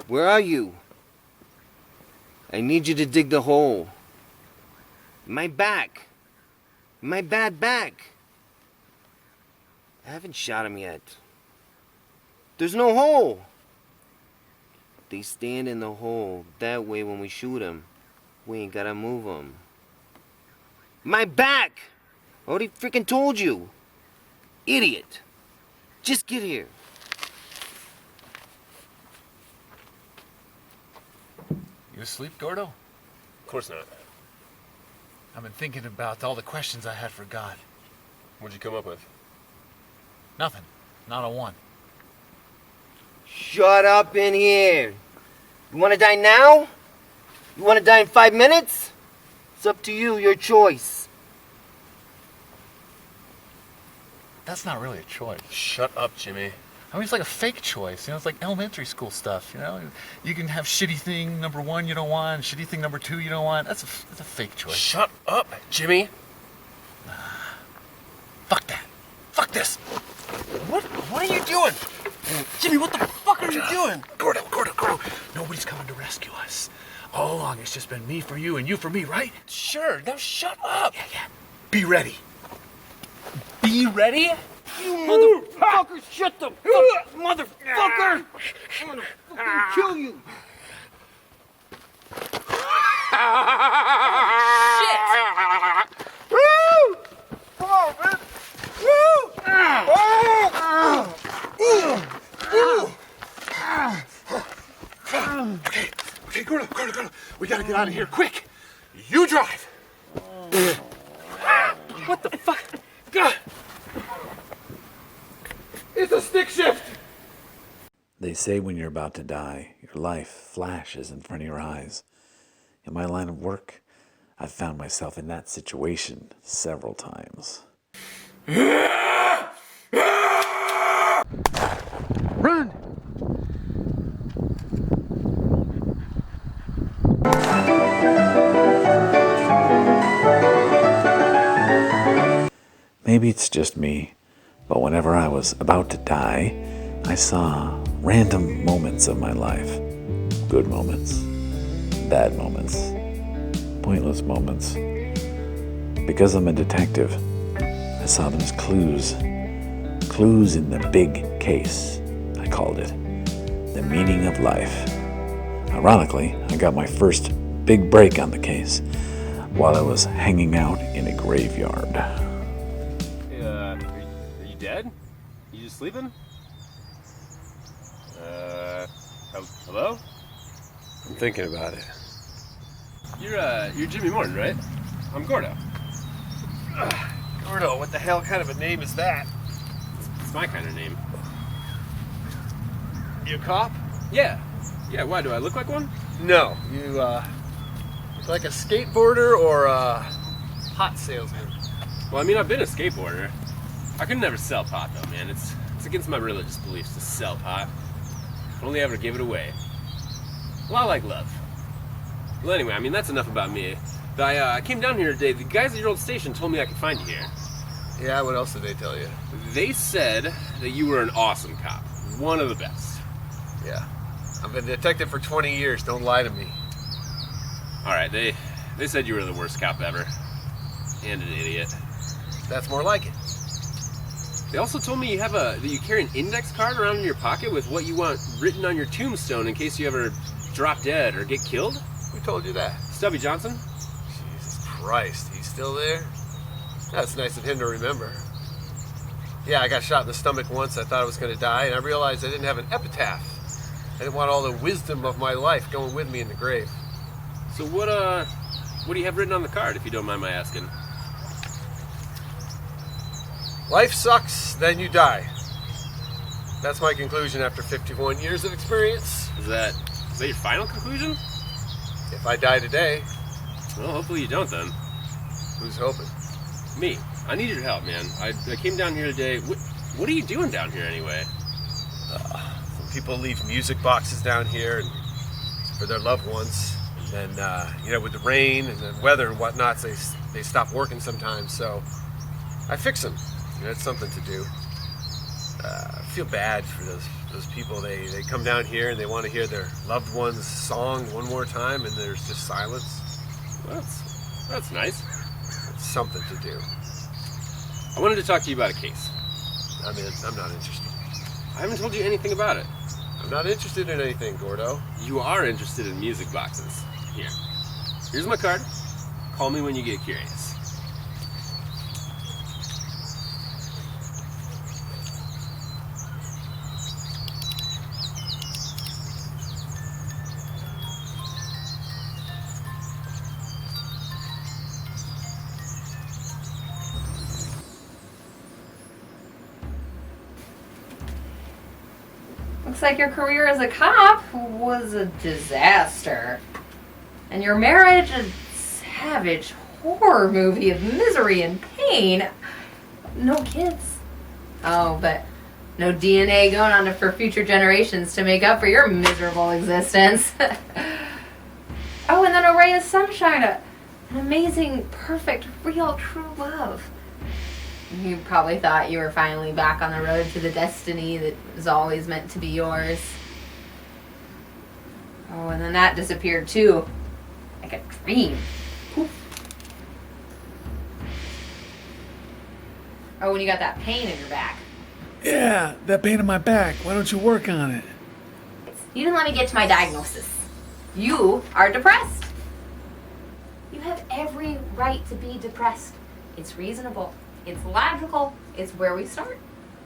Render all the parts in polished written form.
Where are you? I need you to dig the hole. My back. My bad back. I haven't shot him yet. There's no hole. They stand in the hole. That way when we shoot him, we ain't gotta move him. My back! I already freaking told you. Idiot. Just get here. You asleep, Gordo? Of course not. I've been thinking about all the questions I had for God. What'd you come up with? Nothing. Not a one. Shut up in here. You want to die now? You want to die in 5 minutes? It's up to you, your choice. That's not really a choice. Shut up, Jimmy. I mean, it's like a fake choice. You know, it's like elementary school stuff, you know? You can have shitty thing number 1 you don't want, shitty thing number 2 you don't want. That's a fake choice. Shut up, Jimmy. Fuck that. Fuck this. What are you doing? Jimmy, what the fuck are you doing? Gordo. Nobody's coming to rescue us. All along, it's just been me for you and you for me, right? Sure, now shut up. Yeah. Be ready. Be ready? You motherfucker! Shut the fuck, motherfucker! I'm gonna fucking kill you! Shit! Woo! Come on, man! Woo! Okay, Gordo. We gotta get out of here, quick! You drive! What the fuck? God! It's a stick shift! They say when you're about to die, your life flashes in front of your eyes. In my line of work, I've found myself in that situation several times. Run! Maybe it's just me, but whenever I was about to die, I saw random moments of my life. Good moments, bad moments, pointless moments. Because I'm a detective, I saw them as clues. Clues in the big case, I called it. The meaning of life. Ironically, I got my first big break on the case while I was hanging out in a graveyard. Are you dead? You just sleeping? Hello? I'm thinking about it. You're Jimmy Morton, right? I'm Gordo. Gordo, what the hell kind of a name is that? It's my kind of name. You a cop? Yeah, why, do I look like one? No, you look like a skateboarder or a pot salesman. Well, I mean, I've been a skateboarder. I could never sell pot, though, man. It's against my religious beliefs to sell pot. If only I ever give it away. Well, I like love. Well, anyway, I mean, that's enough about me. I came down here today. The guys at your old station told me I could find you here. Yeah, what else did they tell you? They said that you were an awesome cop. One of the best. Yeah. I've been a detective for 20 years. Don't lie to me. Alright, they said you were the worst cop ever. And an idiot. That's more like it. They also told me that you carry an index card around in your pocket with what you want written on your tombstone in case you ever drop dead or get killed. Who told you that? Stubby Johnson. Jesus Christ, he's still there? That's nice of him to remember. Yeah, I got shot in the stomach once. I thought I was going to die, and I realized I didn't have an epitaph. I didn't want all the wisdom of my life going with me in the grave. So what do you have written on the card, if you don't mind my asking? Life sucks, then you die. That's my conclusion after 51 years of experience. Is that your final conclusion? If I die today... Well, hopefully you don't then. Who's hoping? Me. I need your help, man. I came down here today. What are you doing down here anyway? Some people leave music boxes down here and for their loved ones. And then, with the rain and the weather and whatnot, they stop working sometimes. So I fix them. It's something to do. A feel bad for those people. They come down here and they want to hear their loved one's song one more time, and there's just silence. That's nice. It's something to do. I wanted to talk to you about a case. I'm not interested. I haven't told you anything about it. I'm not interested in anything, Gordo. You are interested in music boxes. Here's my card. Call me when you get curious. Looks like your career as a cop was a disaster. And your marriage a savage horror movie of misery and pain. No kids. Oh, but no DNA going on for future generations to make up for your miserable existence. Oh, and then a ray of sunshine, an amazing, perfect, real, true love. You probably thought you were finally back on the road to the destiny that was always meant to be yours. Oh, and then that disappeared too. Like a dream. Poof. Oh, and you got that pain in your back. Yeah, that pain in my back. Why don't you work on it? You didn't let me get to my diagnosis. You are depressed. You have every right to be depressed. It's reasonable. It's logical. It's where we start.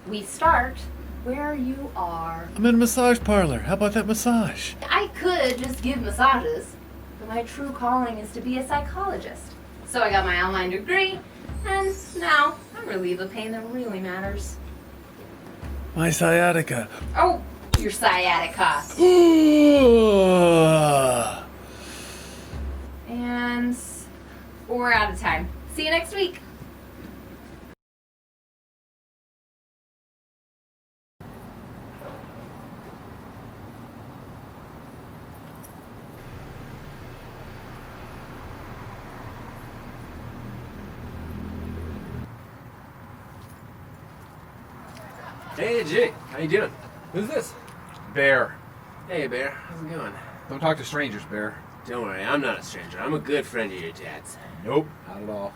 We start where you are. I'm in a massage parlor. How about that massage? I could just give massages, but my true calling is to be a psychologist. So I got my online degree, and now I relieve the pain that really matters. My sciatica. Oh, your sciatica. And we're out of time. See you next week. Hey, Jay. How you doing? Who's this? Bear. Hey, Bear. How's it going? Don't talk to strangers, Bear. Don't worry, I'm not a stranger. I'm a good friend of your dad's. Nope, not at all.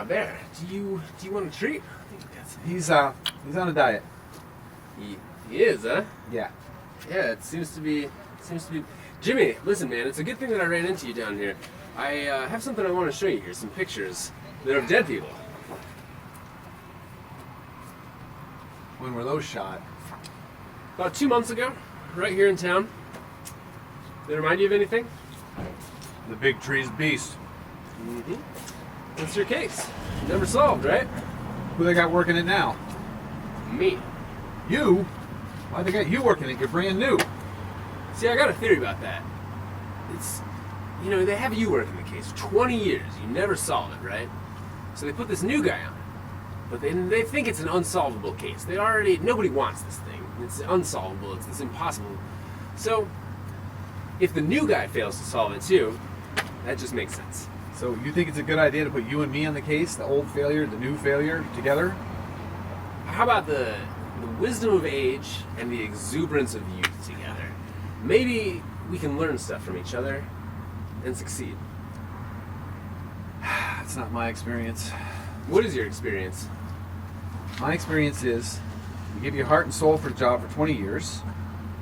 Bear, do you want a treat? I think that's... He's on a diet. He is, huh? Yeah. Yeah, it seems to be. Jimmy, listen, man. It's a good thing that I ran into you down here. I have something I want to show you here. Some pictures that are of dead people. When were those shot? About 2 months ago, right here in town. They remind you of anything? The big tree's beast. Mm-hmm. What's your case? Never solved, right? Who they got working it now? Me. You? Why they got you working it? You're brand new. See, I got a theory about that. It's, they have you working the case 20 years. You never solve it, right? So they put this new guy on. But they think it's an unsolvable case. Nobody wants this thing. It's unsolvable. It's impossible. So, if the new guy fails to solve it too, that just makes sense. So you think it's a good idea to put you and me on the case, the old failure, the new failure, together? How about the wisdom of age and the exuberance of youth together? Maybe we can learn stuff from each other and succeed. That's not my experience. What is your experience? My experience is you give your heart and soul for a job for 20 years,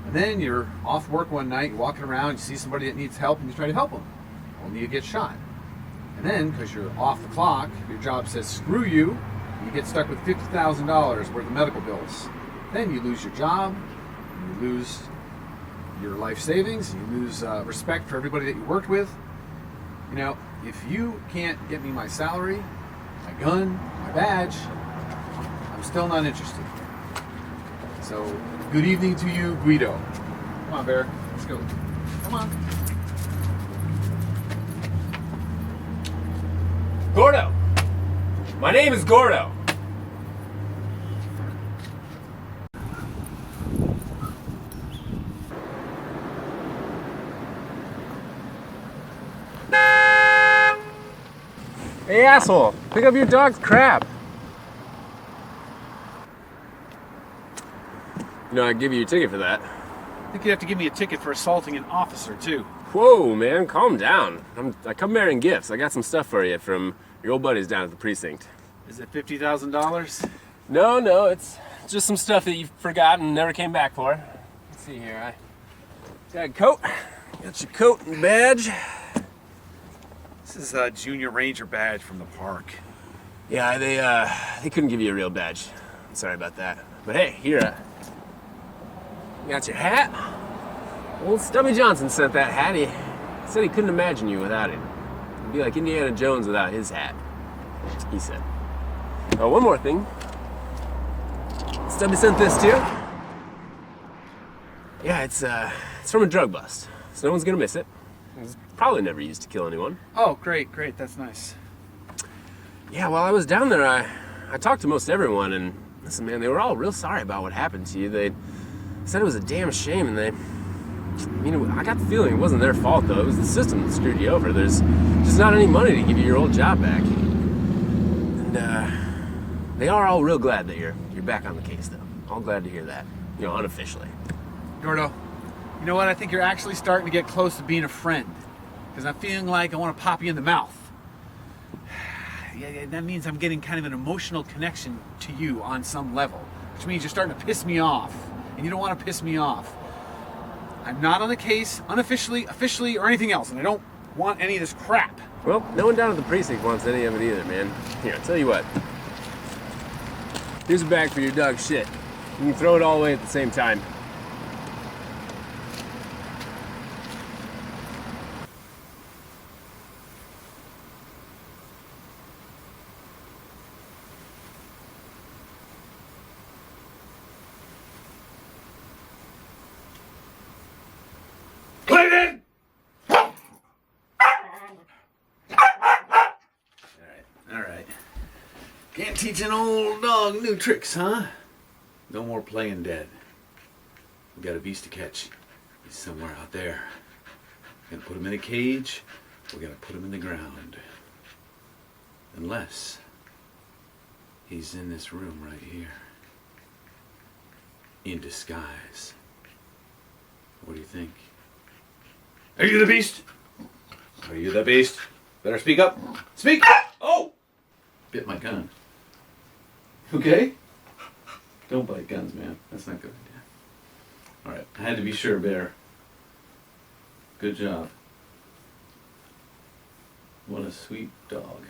and then you're off work one night, you're walking around, you see somebody that needs help, and you try to help them. Only you get shot. And then, because you're off the clock, your job says screw you, you get stuck with $50,000 worth of medical bills. Then you lose your job, you lose your life savings, you lose respect for everybody that you worked with. If you can't get me my salary, my gun, my badge, I'm still not interested. So, good evening to you, Guido. Come on, Bear. Let's go. Come on. Gordo! My name is Gordo. Hey, asshole, pick up your dog's crap. No, I'd give you a ticket for that. I think you have to give me a ticket for assaulting an officer, too. Whoa, man, calm down. I come bearing gifts. I got some stuff for you from your old buddies down at the precinct. Is it $50,000? No, it's just some stuff that you forgot and never came back for. Let's see here. I got a coat. Got your coat and badge. This is a junior ranger badge from the park. Yeah, they couldn't give you a real badge. I'm sorry about that. But hey, here, you got your hat. Old Stubby Johnson sent that hat. He said he couldn't imagine you without it. It'd be like Indiana Jones without his hat, he said. Oh, one more thing. Stubby sent this too. Yeah, it's from a drug bust, so no one's gonna miss it. It was probably never used to kill anyone. Oh, great, that's nice. Yeah, while I was down there, I talked to most everyone, and listen, man, they were all real sorry about what happened to you. They said it was a damn shame, and I got the feeling it wasn't their fault, though. It was the system that screwed you over. There's just not any money to give you your old job back. And they are all real glad that you're back on the case, though. All glad to hear that, unofficially. Gordo, you know what? I think you're actually starting to get close to being a friend. Because I'm feeling like I want to pop you in the mouth. Yeah, that means I'm getting kind of an emotional connection to you on some level. Which means you're starting to piss me off. And you don't want to piss me off. I'm not on the case, unofficially, officially, or anything else. And I don't want any of this crap. Well, no one down at the precinct wants any of it either, man. Here, I'll tell you what. Here's a bag for your dog shit. You can throw it all away at the same time. Alright. Can't teach an old dog new tricks, huh? No more playing dead. We got a beast to catch. He's somewhere out there. We're gonna put him in a cage. We're gonna put him in the ground. Unless he's in this room right here. In disguise. What do you think? Are you the beast? Are you the beast? Better speak up. Speak! Oh! Bit my gun. Okay? Don't bite guns, man. That's not a good idea. Alright, I had to be sure, Bear. Good job. What a sweet dog.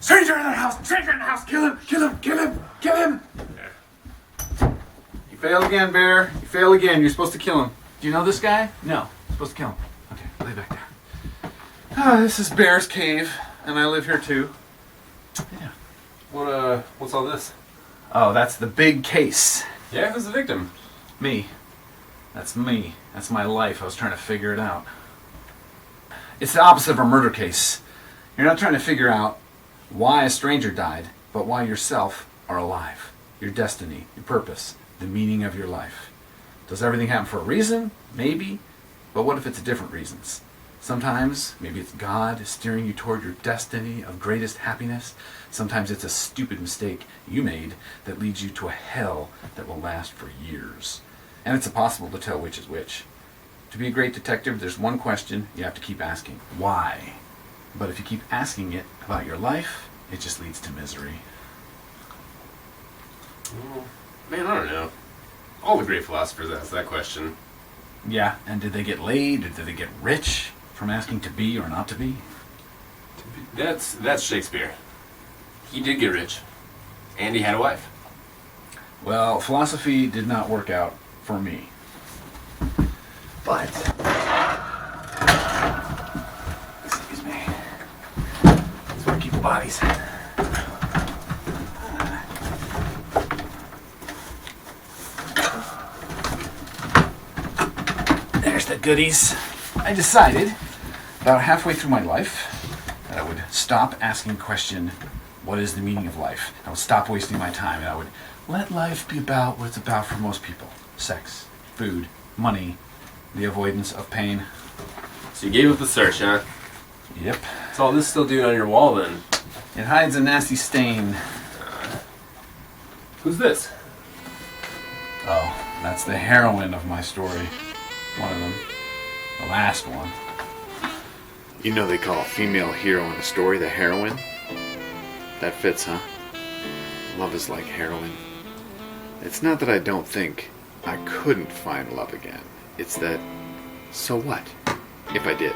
Stranger in the house! Stranger in the house! Kill him! Kill him! Kill him! Kill him! You failed again, Bear. You failed again. You're supposed to kill him. Do you know this guy? No. You're supposed to kill him. Okay, lay back down. Ah, this is Bear's cave, and I live here too. Yeah. What's all this? Oh, that's the big case. Yeah, who's the victim? Me. That's me. That's my life. I was trying to figure it out. It's the opposite of a murder case. You're not trying to figure out why a stranger died, but why yourself are alive. Your destiny, your purpose, the meaning of your life. Does everything happen for a reason? Maybe. But what if it's different reasons? Sometimes, maybe it's God steering you toward your destiny of greatest happiness. Sometimes it's a stupid mistake you made that leads you to a hell that will last for years. And it's impossible to tell which is which. To be a great detective, there's one question you have to keep asking. Why? But if you keep asking it about your life, it just leads to misery. Well, man, I don't know. All the great philosophers ask that question. Yeah, and did they get laid? Or did they get rich from asking to be or not to be? That's Shakespeare. He did get rich. And he had a wife. Well, philosophy did not work out for me. But... excuse me. That's where I keep the bodies. There's the goodies. I decided, about halfway through my life, that I would stop asking the question, what is the meaning of life? I would stop wasting my time, and I would let life be about what it's about for most people. Sex, food, money, the avoidance of pain. So you gave up the search, huh? Yep. What's all this still doing on your wall then? It hides a nasty stain. Who's this? Oh, that's the heroine of my story. One of them. The last one. You know they call a female hero in a story the heroine? That fits, huh? Love is like heroin. It's not that I don't think I couldn't find love again. It's that, so what, if I did?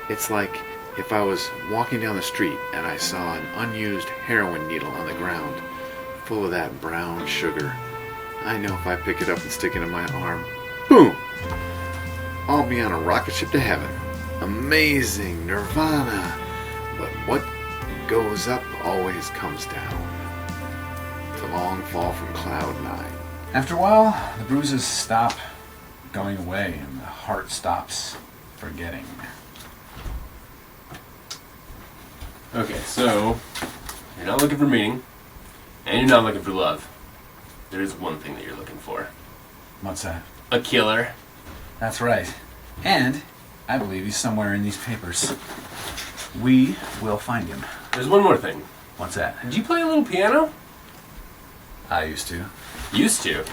It's like if I was walking down the street and I saw an unused heroin needle on the ground, full of that brown sugar. I know if I pick it up and stick it in my arm, boom! I'll be on a rocket ship to heaven. Amazing, nirvana. But what goes up always comes down. It's a long fall from cloud 9. After a while, the bruises stop going away and the heart stops forgetting. Okay, so you're not looking for meaning, and you're not looking for love. There is one thing that you're looking for. What's that? A killer. That's right. And I believe he's somewhere in these papers. We will find him. There's one more thing. What's that? Did you play a little piano? I used to. Used to.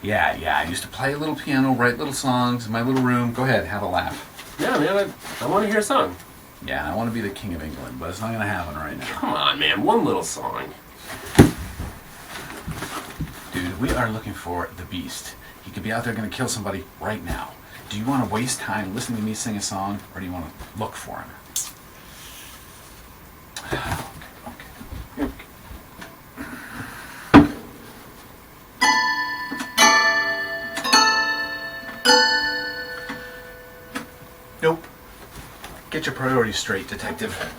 Yeah, I used to play a little piano, write little songs in my little room. Go ahead, have a laugh. Yeah, man, I want to hear a song. Yeah, I want to be the king of England, but it's not going to happen right now. Come on, man, one little song. Dude, we are looking for the beast. He could be out there going to kill somebody right now. Do you want to waste time listening to me sing a song, or do you want to look for him? Okay. Nope. Get your priorities straight, detective.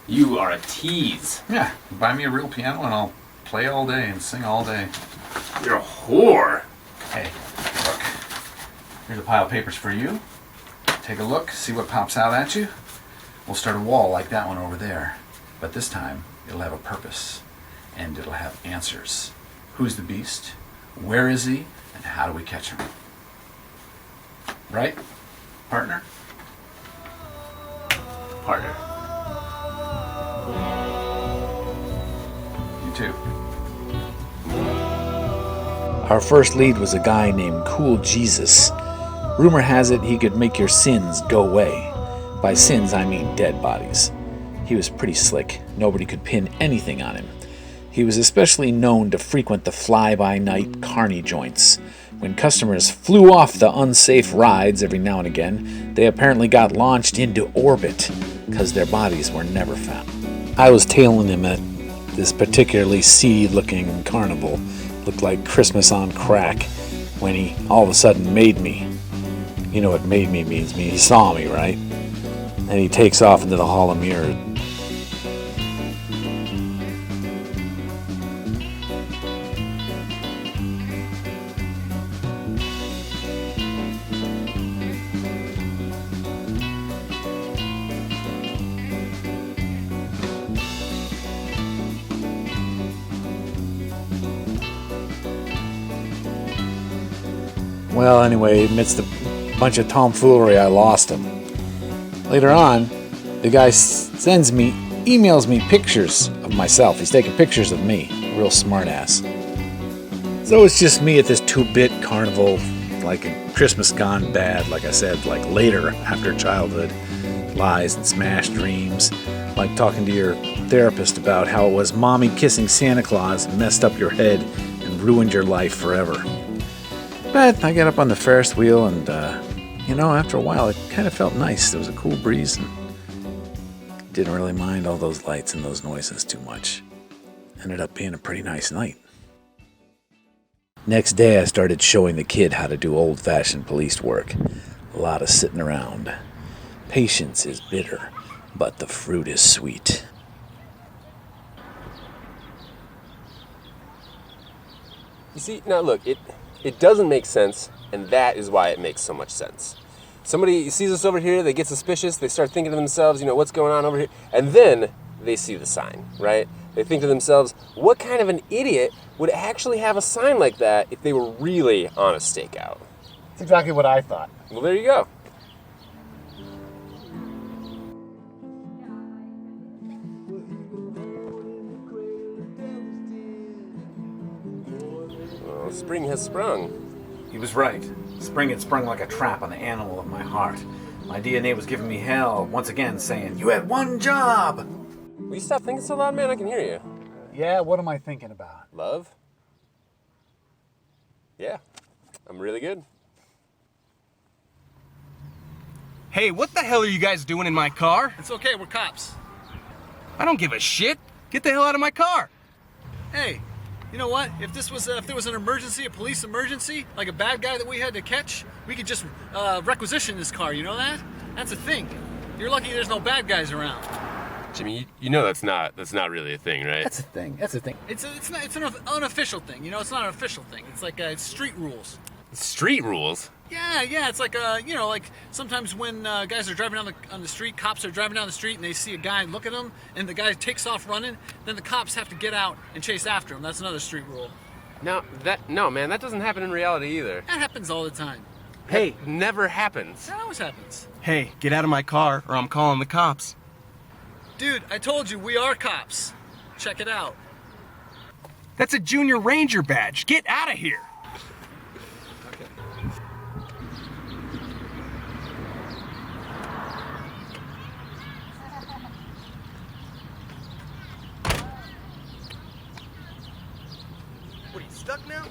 You are a tease. Yeah, buy me a real piano and I'll play all day and sing all day. You're a whore. Hey, look. Here's a pile of papers for you. Take a look, see what pops out at you. We'll start a wall like that one over there. But this time, it'll have a purpose. And it'll have answers. Who's the beast? Where is he? And how do we catch him? Right? Partner? Partner. You too. Our first lead was a guy named Cool Jesus. Rumor has it he could make your sins go away. By sins, I mean dead bodies. He was pretty slick. Nobody could pin anything on him. He was especially known to frequent the fly-by-night carny joints. When customers flew off the unsafe rides every now and again, they apparently got launched into orbit because their bodies were never found. I was tailing him at this particularly seedy-looking carnival. Looked like Christmas on crack when he all of a sudden made me. You know what made me means me. He saw me, right? And he takes off into the Hall of Mirrors. Well, anyway, amidst a bunch of tomfoolery, I lost him. Later on, the guy emails me pictures of myself. He's taking pictures of me. Real smartass. So it's just me at this 2-bit carnival, like a Christmas gone bad, like I said, like later, after childhood, lies and smashed dreams, like talking to your therapist about how it was mommy kissing Santa Claus messed up your head and ruined your life forever. But I got up on the Ferris wheel and, after a while it kind of felt nice. There was a cool breeze and didn't really mind all those lights and those noises too much. Ended up being a pretty nice night. Next day I started showing the kid how to do old-fashioned police work. A lot of sitting around. Patience is bitter, but the fruit is sweet. You see, now look, it doesn't make sense, and that is why it makes so much sense. Somebody sees us over here, they get suspicious, they start thinking to themselves, what's going on over here? And then they see the sign, right? They think to themselves, what kind of an idiot would actually have a sign like that if they were really on a stakeout? That's exactly what I thought. Well, there you go. Well, spring has sprung. He was right. Spring had sprung like a trap on the animal of my heart. My DNA was giving me hell, once again saying, "You had one job!" Will you stop thinking so loud, man? I can hear you. Yeah, what am I thinking about? Love? Yeah, I'm really good. Hey, what the hell are you guys doing in my car? It's okay, we're cops. I don't give a shit. Get the hell out of my car. Hey, you know what? If there was an emergency, a police emergency, like a bad guy that we had to catch, we could just requisition this car. You know that? That's a thing. You're lucky there's no bad guys around. Jimmy, you know that's not really a thing, right? That's a thing. That's a thing. It's an unofficial thing. You know, it's not an official thing. It's like it's street rules. Street rules? Yeah. It's like you know, like sometimes when guys are driving on the street, cops are driving down the street and they see a guy look at them, and the guy takes off running. Then the cops have to get out and chase after him. That's another street rule. No, man, that doesn't happen in reality either. That happens all the time. Hey, That never happens. That always happens. hey, get out of my car or I'm calling the cops. Dude, I told you we are cops. Check it out. That's a junior ranger badge. Get out of here. What, are you stuck now?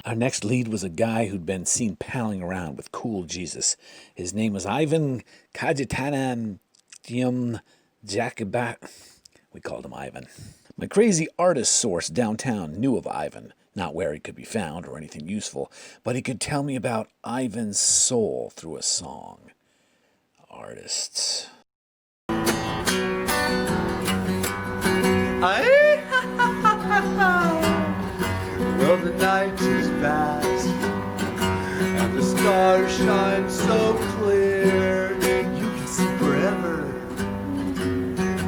Our next lead was a guy who'd been seen palling around with Cool Jesus. His name was Ivan Kajetanam Jacobat. We called him Ivan. My crazy artist source downtown knew of Ivan, not where he could be found or anything useful, but he could tell me about Ivan's soul through a song. Artists. Well, the night is past, and the stars shine so clear. You can see forever,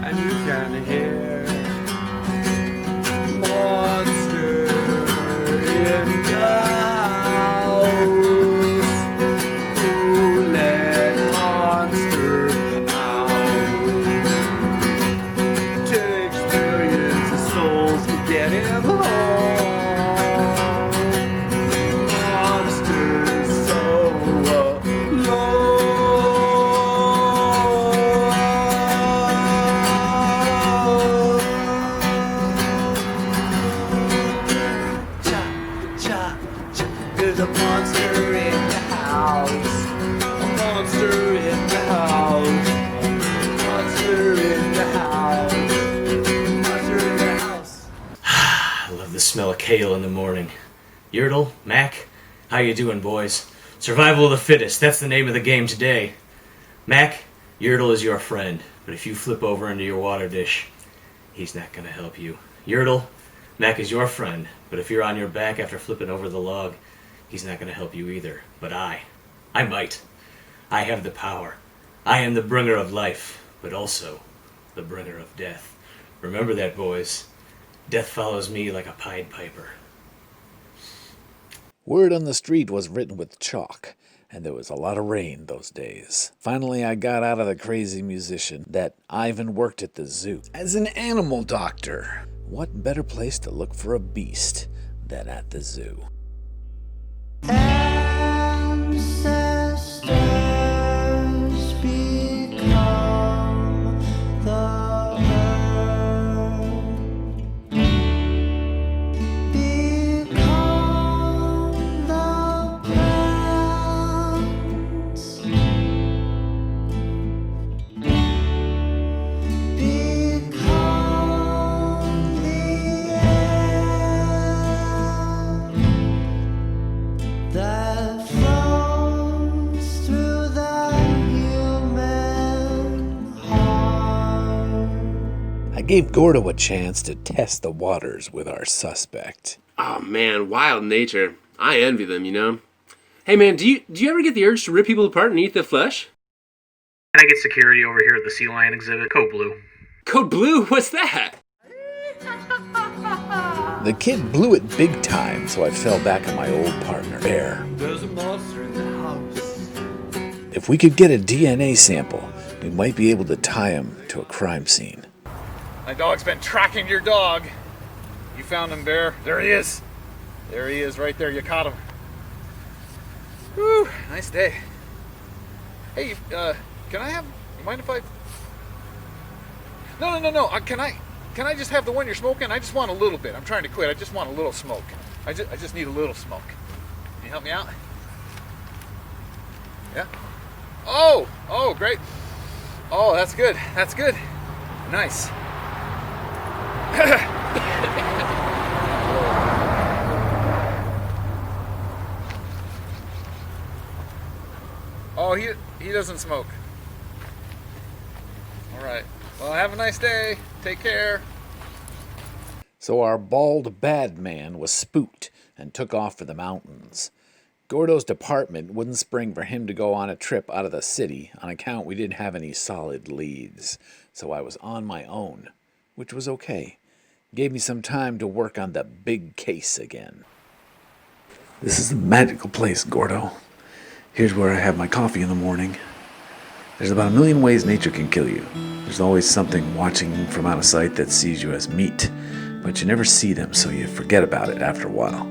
and you can hear monster in the house. Who let monster out? Takes millions of souls to get him home. There's a monster in the house. A monster in the house. Monster in the house. Monster in the house. I love the smell of kale in the morning. Yertle, Mac, how you doing, boys? Survival of the fittest, that's the name of the game today. Mac, Yertle is your friend, but if you flip over into your water dish, he's not gonna help you. Yertle, Mac is your friend, but if you're on your back after flipping over the log, he's not gonna help you either. But I might. I have the power. I am the bringer of life, but also the bringer of death. Remember that, boys. Death follows me like a Pied Piper. Word on the street was written with chalk, and there was a lot of rain those days. Finally, I got out of the crazy musician that Ivan worked at the zoo as an animal doctor. What better place to look for a beast than at the zoo? Ancestors become the earth. Become the plants. Become the air that flows through the human heart. I gave Gordo a chance to test the waters with our suspect. Oh man, wild nature. I envy them, you know? Hey man, do you ever get the urge to rip people apart and eat their flesh? Can I get security over here at the Sea Lion exhibit? Code Blue. Code Blue? What's that? The kid blew it big time, so I fell back on my old partner, Bear. There's a monster in the house. If we could get a DNA sample, we might be able to tie him to a crime scene. My dog's been tracking your dog. You found him, Bear. There he is. There he is, right there. You caught him. Whew, nice day. Hey, can I have? You mind if I? No. Can I just have the one you're smoking? I just want a little bit. I'm trying to quit. I just want a little smoke. I just need a little smoke. Can you help me out? Yeah. Oh, great. Oh, that's good. That's good. Nice. Oh, he doesn't smoke. All right. Well, have a nice day. Take care. So our bald bad man was spooked and took off for the mountains. Gordo's department wouldn't spring for him to go on a trip out of the city on account we didn't have any solid leads. So I was on my own, which was okay. Gave me some time to work on the big case again. This is the magical place, Gordo. Here's where I have my coffee in the morning. There's about 1 million ways nature can kill you. There's always something watching from out of sight that sees you as meat, but you never see them, so you forget about it after a while.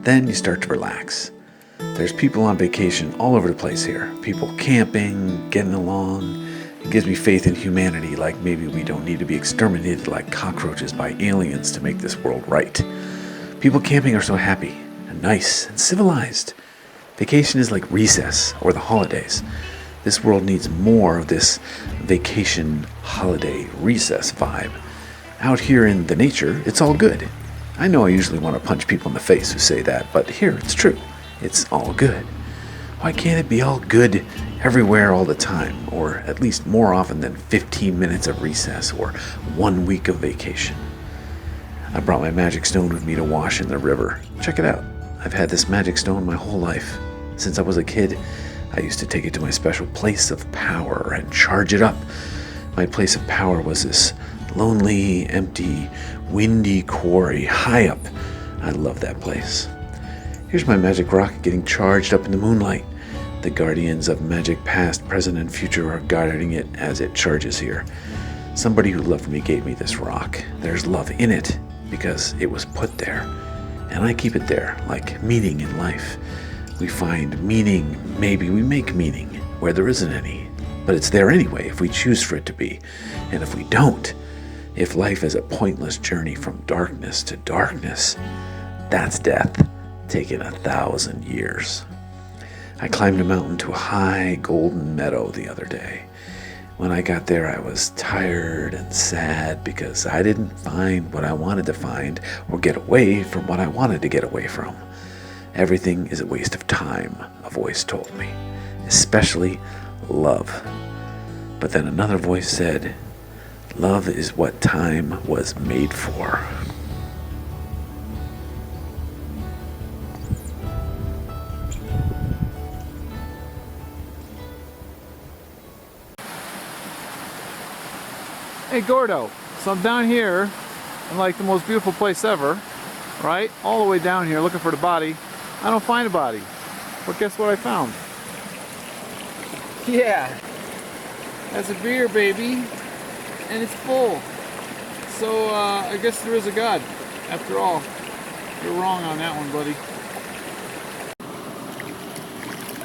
Then you start to relax. There's people on vacation all over the place here. People camping, getting along. It gives me faith in humanity, like maybe we don't need to be exterminated like cockroaches by aliens to make this world right. People camping are so happy and nice and civilized. Vacation is like recess or the holidays. This world needs more of this vacation, holiday, recess vibe. Out here in the nature, it's all good. I know I usually want to punch people in the face who say that, but here it's true. It's all good. Why can't it be all good everywhere all the time, or at least more often than 15 minutes of recess or 1 week of vacation? I brought my magic stone with me to wash in the river. Check it out. I've had this magic stone my whole life. Since I was a kid, I used to take it to my special place of power and charge it up. My place of power was this lonely, empty, windy quarry high up. I love that place. Here's my magic rock getting charged up in the moonlight. The guardians of magic past, present, and future are guarding it as it charges here. Somebody who loved me gave me this rock. There's love in it because it was put there. And I keep it there, like meaning in life. We find meaning, maybe we make meaning where there isn't any. But it's there anyway if we choose for it to be. And if we don't, if life is a pointless journey from darkness to darkness, that's death, taken 1,000 years. I climbed a mountain to a high golden meadow the other day. When I got there, I was tired and sad because I didn't find what I wanted to find or get away from what I wanted to get away from. Everything is a waste of time, a voice told me, especially love. But then another voice said, love is what time was made for. Hey, Gordo. So I'm down here in like the most beautiful place ever, right? All the way down here looking for the body. I don't find a body. But guess what I found? Yeah. That's a beer, baby. And it's full. So I guess there is a God, after all. You're wrong on that one, buddy.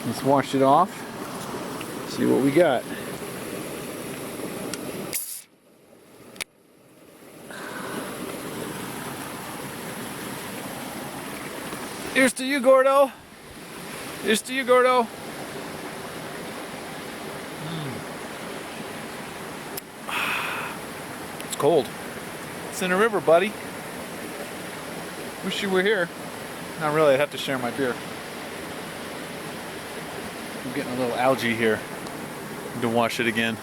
Let's wash it off. See what we got. Here's to you, Gordo. Here's to you, Gordo. It's cold. It's in a river, buddy. Wish you were here. Not really, I'd have to share my beer. I'm getting a little algae here. Need to wash it again.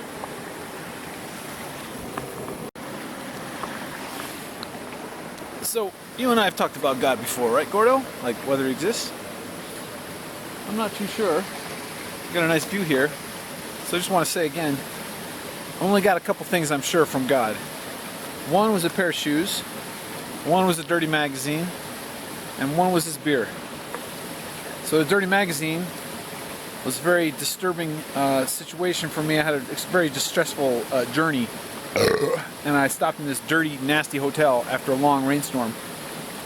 So, you and I have talked about God before, right, Gordo? Like whether he exists? I'm not too sure. Got a nice view here. So I just want to say again, I only got a couple things I'm sure from God. One was a pair of shoes, one was a dirty magazine, and one was this beer. So the dirty magazine was a very disturbing situation for me. I had a very distressful journey, and I stopped in this dirty, nasty hotel after a long rainstorm.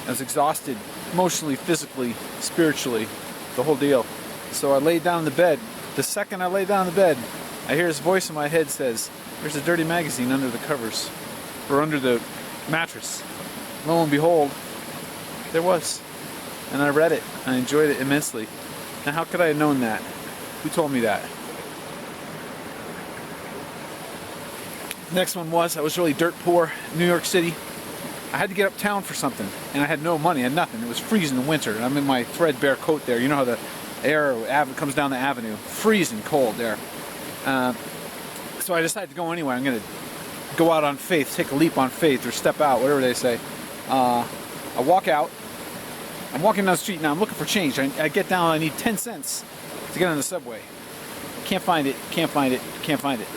I was exhausted, emotionally, physically, spiritually, the whole deal. So I laid down in the bed. The second I lay down in the bed, I hear this voice in my head says, "There's a dirty magazine under the covers, or under the mattress." Lo and behold, there was. And I read it. I enjoyed it immensely. Now, how could I have known that? Who told me that? Next one was, I was really dirt poor in New York City. I had to get uptown for something, and I had no money, I had nothing. It was freezing in winter, and I'm in my threadbare coat there. You know how the air comes down the avenue. Freezing cold there. So I decided to go anyway. I'm going to go out on faith, take a leap on faith, or step out, whatever they say. I walk out. I'm walking down the street now. I'm looking for change. I get down. I need 10 cents to get on the subway. Can't find it. Can't find it. Can't find it.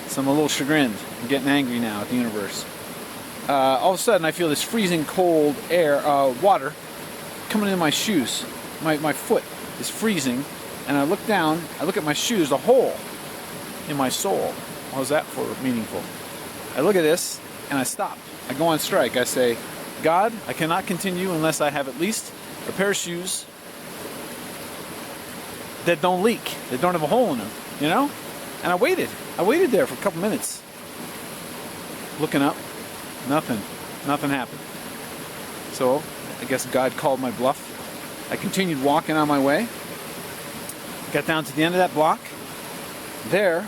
So I'm a little chagrined. I'm getting angry now at the universe. All of a sudden, I feel this freezing cold water coming in my shoes. My foot is freezing, and I look down. I look at my shoes. A hole in my sole. How's that for meaningful? I look at this, and I stop. I go on strike. I say, God, I cannot continue unless I have at least a pair of shoes that don't leak, that don't have a hole in them, you know? And I waited there for a couple minutes. Looking up, nothing happened. So, I guess God called my bluff. I continued walking on my way. Got down to the end of that block. There,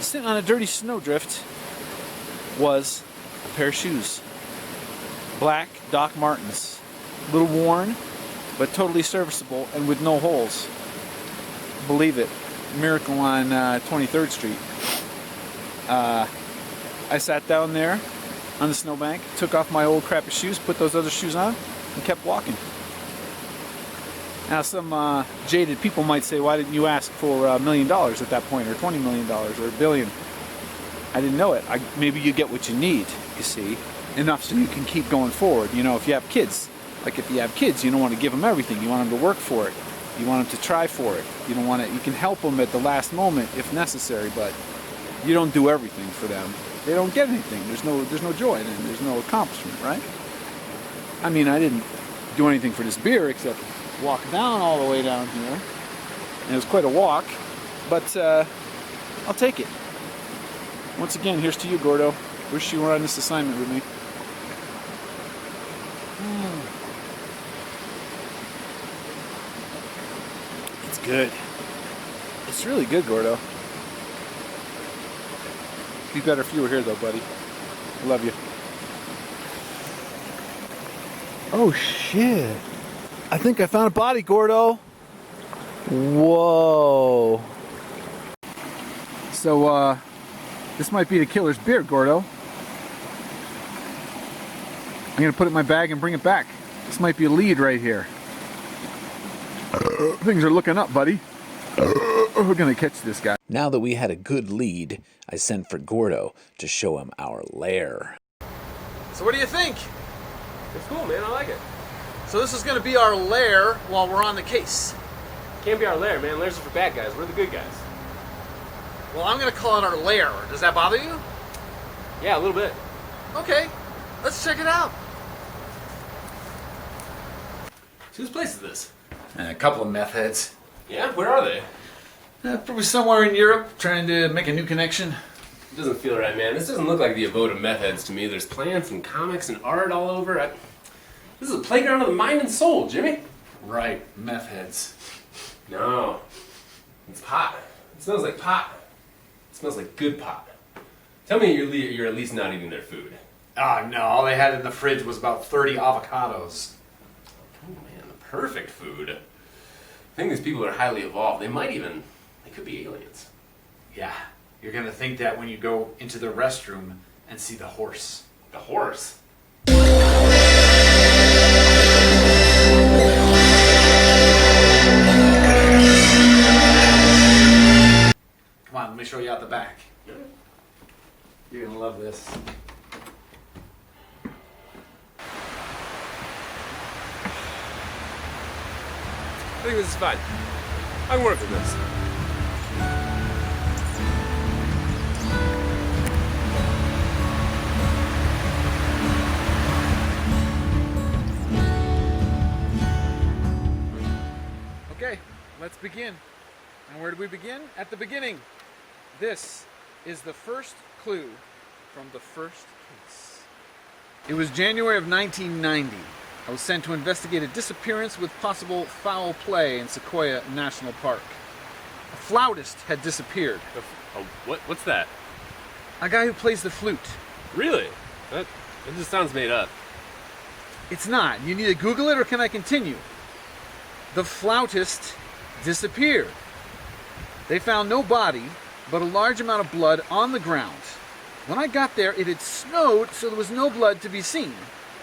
sitting on a dirty snowdrift, was a pair of shoes. Black Doc Martens, a little worn, but totally serviceable and with no holes. Believe it, miracle on 23rd Street. I sat down there on the snowbank, took off my old crappy shoes, put those other shoes on, and kept walking. Now some jaded people might say, why didn't you ask for $1 million at that point, or $20 million, or $1 billion? I didn't know it. Maybe you get what you need, you see. Enough so you can keep going forward. You know, if you have kids, you don't want to give them everything. You want them to work for it. You want them to try for it. You don't want to. You can help them at the last moment if necessary, but you don't do everything for them. They don't get anything. There's no joy in it. There's no accomplishment, right? I mean, I didn't do anything for this beer except walk down all the way down here, and it was quite a walk. But I'll take it. Once again, here's to you, Gordo. Wish you were on this assignment with me. It's good. It's really good, Gordo. Be better if you were here, though, buddy. I love you. Oh, shit. I think I found a body, Gordo. Whoa. So, this might be the killer's beer, Gordo. I'm going to put it in my bag and bring it back. This might be a lead right here. Things are looking up, buddy. We're going to catch this guy. Now that we had a good lead, I sent for Gordo to show him our lair. So what do you think? It's cool, man. I like it. So this is going to be our lair while we're on the case. Can't be our lair, man. Lairs are for bad guys. We're the good guys. Well, I'm going to call it our lair. Does that bother you? Yeah, a little bit. Okay, let's check it out. So whose place is this? A couple of meth heads. Yeah? Where are they? Probably somewhere in Europe, trying to make a new connection. It doesn't feel right, man. This doesn't look like the abode of meth heads to me. There's plants and comics and art all over. This is a playground of the mind and soul, Jimmy. Right, meth heads. No. It's pot. It smells like pot. It smells like good pot. Tell me you're at least not eating their food. Oh, no. All they had in the fridge was about 30 avocados. Oh, man. The perfect food. I think these people are highly evolved. They could be aliens. Yeah, you're going to think that when you go into the restroom and see the horse. The horse? me show you out the back. You're gonna love this. I think this is fine. I can work with this. Okay, let's begin. And where do we begin? At the beginning. This is the first clue from the first case. It was January of 1990. I was sent to investigate a disappearance with possible foul play in Sequoia National Park. A flautist had disappeared. What's that? A guy who plays the flute. Really? That just sounds made up. It's not. You need to Google it, or can I continue? The flautist disappeared. They found no body, but a large amount of blood on the ground. When I got there, it had snowed, so there was no blood to be seen.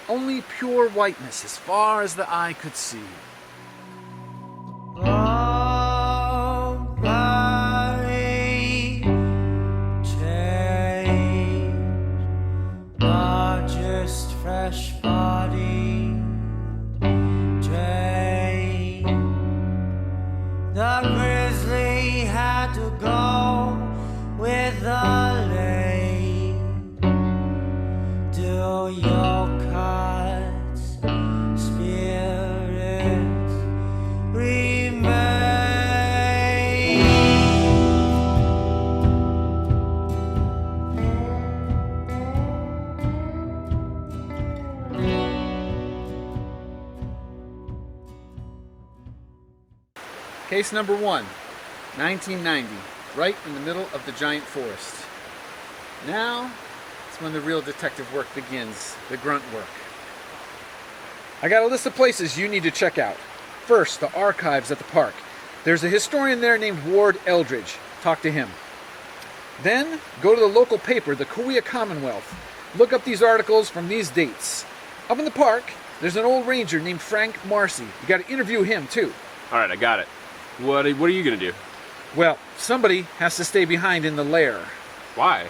Only pure whiteness as far as the eye could see. Not just fresh body drain. The grizzly had to go with the lake. Do your cuts, spirits remain. Case number 1, 1990, right in the middle of the giant forest. Now, it's when the real detective work begins, the grunt work. I got a list of places you need to check out. First, the archives at the park. There's a historian there named Ward Eldridge. Talk to him. Then, go to the local paper, the Kauai Commonwealth. Look up these articles from these dates. Up in the park, there's an old ranger named Frank Marcy. You got to interview him, too. All right, I got it. What are you gonna do? Well, somebody has to stay behind in the lair. Why?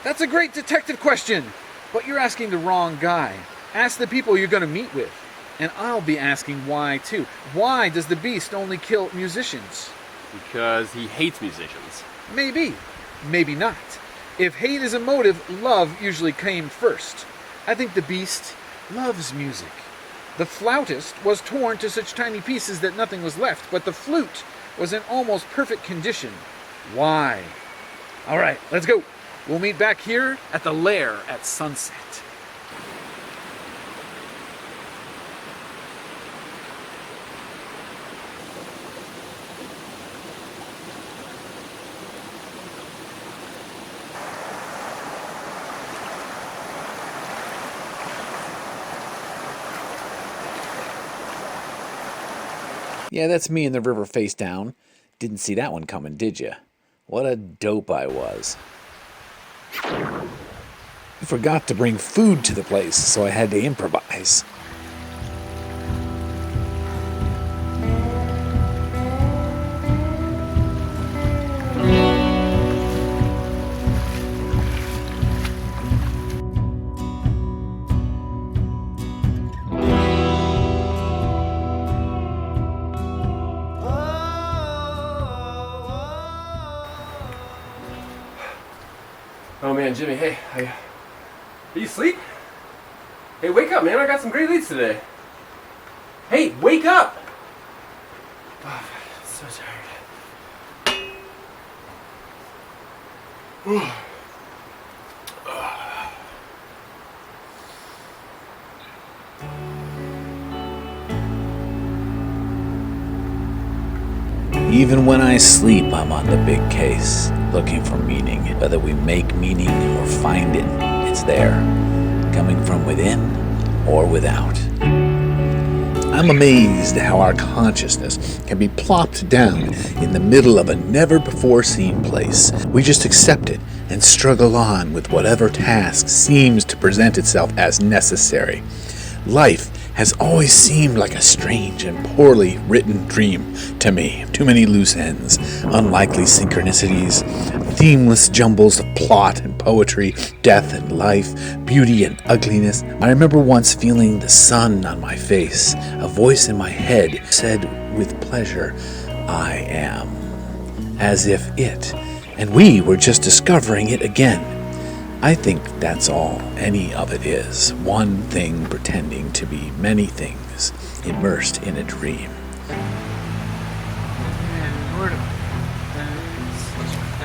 That's a great detective question, but you're asking the wrong guy. Ask the people you're going to meet with. And I'll be asking why, too. Why does the beast only kill musicians? Because he hates musicians. Maybe. Maybe not. If hate is a motive, love usually came first. I think the beast loves music. The flautist was torn to such tiny pieces that nothing was left, but the flute was in almost perfect condition. Why? All right, let's go. We'll meet back here at the lair at sunset. Yeah, that's me in the river face down. Didn't see that one coming, did you? What a dope I was. I forgot to bring food to the place, so I had to improvise. Oh man, Jimmy, hey, are you asleep? Hey, wake up, man, I got some great leads today. Hey, wake up! Oh, I'm so tired. Even when I sleep, I'm on the big case, looking for meaning. Whether we make meaning or find it, it's there, coming from within or without. I'm amazed how our consciousness can be plopped down in the middle of a never-before-seen place. We just accept it and struggle on with whatever task seems to present itself as necessary. Life has always seemed like a strange and poorly written dream to me. Too many loose ends, unlikely synchronicities, themeless jumbles of plot and poetry, death and life, beauty and ugliness. I remember once feeling the sun on my face. A voice in my head said with pleasure, "I am," as if it and we were just discovering it again. I think that's all any of it is. One thing pretending to be many things, immersed in a dream. Man, Gordo. Such a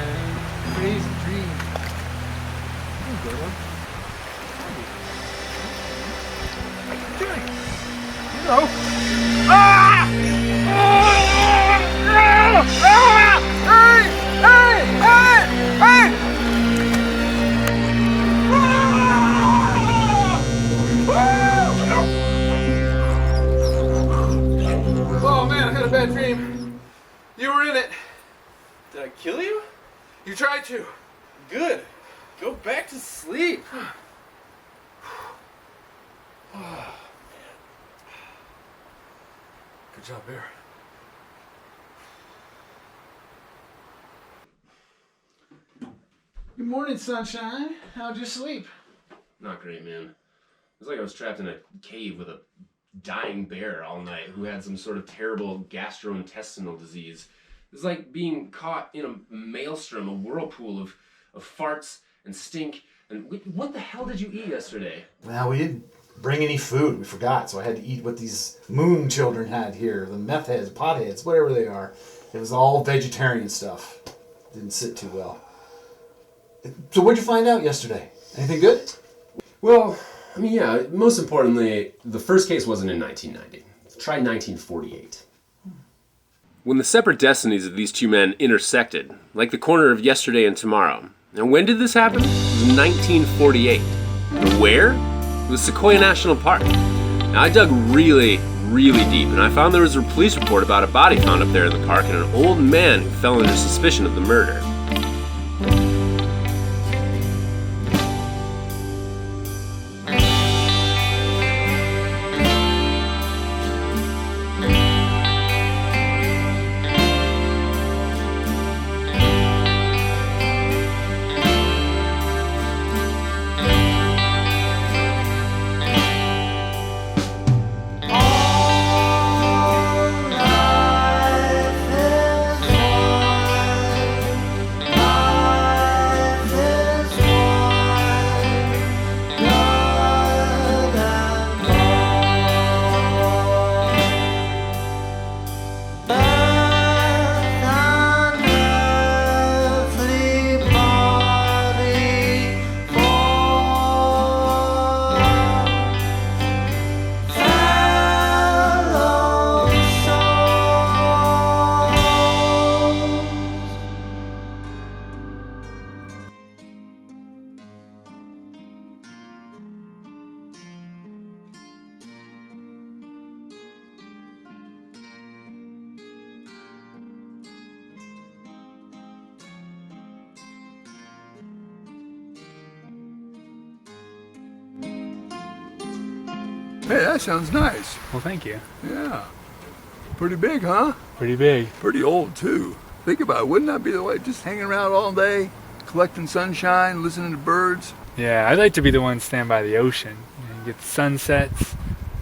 crazy dream. Hey, Gordo. What are you doing? Hello? Ah! Hey! Hey! Hey! Hey! Oh man, I had a bad dream. You were in it. Did I kill you? You tried to. Good. Go back to sleep. Good job, Bear. Good morning, sunshine. How'd you sleep? Not great, man. It was like I was trapped in a cave with a dying bear all night who had some sort of terrible gastrointestinal disease. It was like being caught in a maelstrom, a whirlpool of farts and stink. And what the hell did you eat yesterday? Well, we didn't bring any food. We forgot, so I had to eat what these moon children had here. The meth heads, potheads, whatever they are. It was all vegetarian stuff. Didn't sit too well. So what'd you find out yesterday? Anything good? Well, I mean, yeah, most importantly, the first case wasn't in 1990. Try 1948. When the separate destinies of these two men intersected, like the corner of yesterday and tomorrow. And when did this happen? It was 1948. And where? It was Sequoia National Park. Now, I dug really deep, and I found there was a police report about a body found up there in the park and an old man who fell under suspicion of the murder. Hey, that sounds nice. Well, thank you. Yeah. Pretty big, huh? Pretty big. Pretty old, too. Think about it. Wouldn't that be the way? Just hanging around all day, collecting sunshine, listening to birds? Yeah, I'd like to be the one to stand by the ocean. Get the sunsets,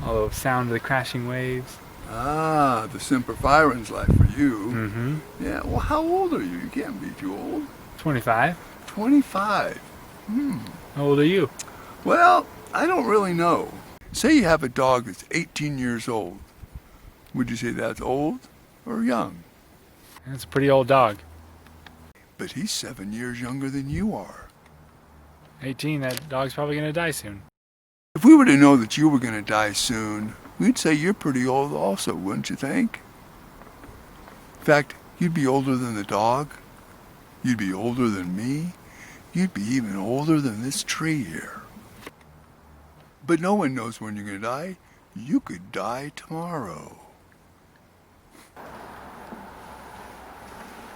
all the sound of the crashing waves. Ah, the Semper Firen's life for you. Mm-hmm. Yeah, well, how old are you? You can't be too old. 25. 25. How old are you? Well, I don't really know. Say you have a dog that's 18 years old. Would you say that's old or young? That's a pretty old dog. But he's 7 years younger than you are. 18, that dog's probably going to die soon. If we were to know that you were going to die soon, we'd say you're pretty old also, wouldn't you think? In fact, you'd be older than the dog. You'd be older than me. You'd be even older than this tree here. But no one knows when you're going to die. You could die tomorrow.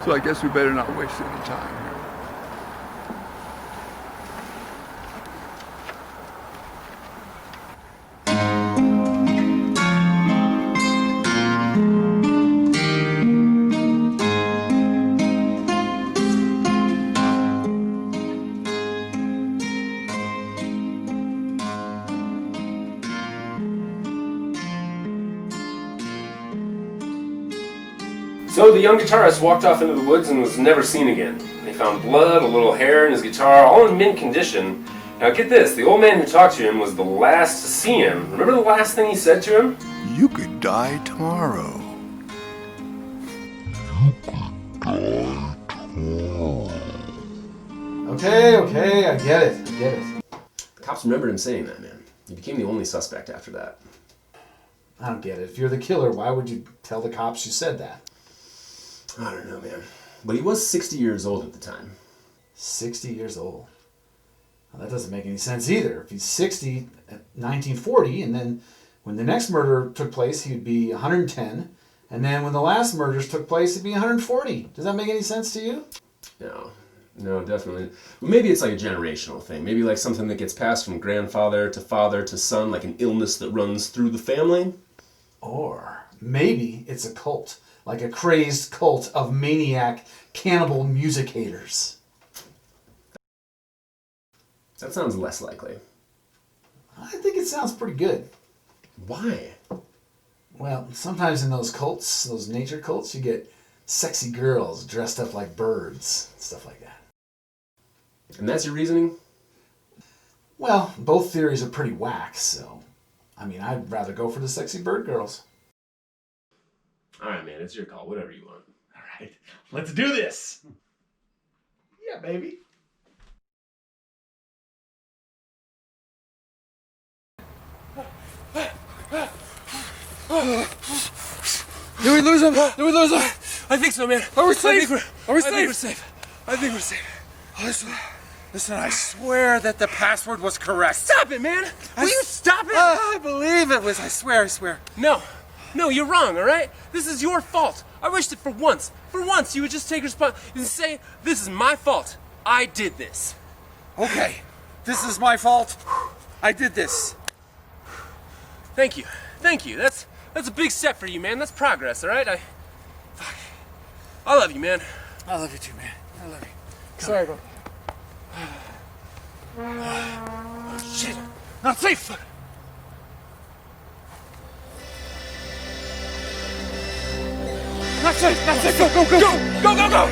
So I guess we better not waste any time here. So the young guitarist walked off into the woods and was never seen again. They found blood, a little hair, and his guitar, all in mint condition. Now get this, the old man who talked to him was the last to see him. Remember the last thing he said to him? You could die tomorrow. Okay, I get it. The cops remembered him saying that, man. He became the only suspect after that. I don't get it. If you're the killer, why would you tell the cops you said that? I don't know, man. But he was 60 years old at the time. 60 years old. Well, that doesn't make any sense either. If he's 60 at 1940, and then when the next murder took place, he'd be 110, and then when the last murders took place, he'd be 140. Does that make any sense to you? No, definitely. Well, maybe it's like a generational thing. Maybe like something that gets passed from grandfather to son, like an illness that runs through the family. Or maybe it's a cult, like a crazed cult of maniac cannibal music haters. That sounds less likely. I think it sounds pretty good. Why? Well, sometimes in those cults, those nature cults, you get sexy girls dressed up like birds, stuff like that. And that's your reasoning? Well, both theories are pretty whack, so... I mean, I'd rather go for the sexy bird girls. Alright, man, it's your call. Whatever you want. Alright, let's do this! Yeah, baby. Did we lose him? I think so, man. Are we safe? I think we're safe. I think we're safe. Listen, I swear that the password was correct. Stop it, man! Will you stop it? I believe it was. I swear. No, you're wrong, alright? This is your fault. I wish that for once you would just take responsibility and say, this is my fault. I did this. Okay, this is my fault. I did this. Thank you. That's a big step for you, man. That's progress, alright? I love you, man. I love you too, man. I love you. Sorry, bro. Oh, shit. Not safe. Not safe. Go.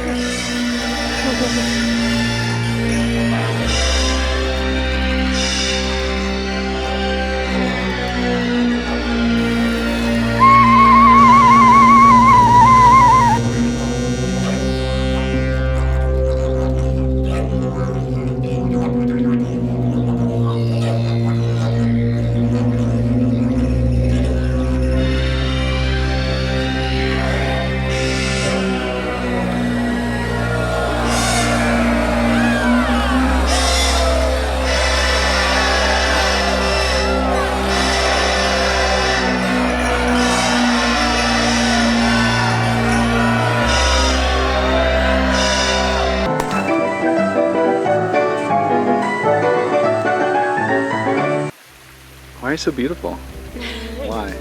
Why are you so beautiful? Why?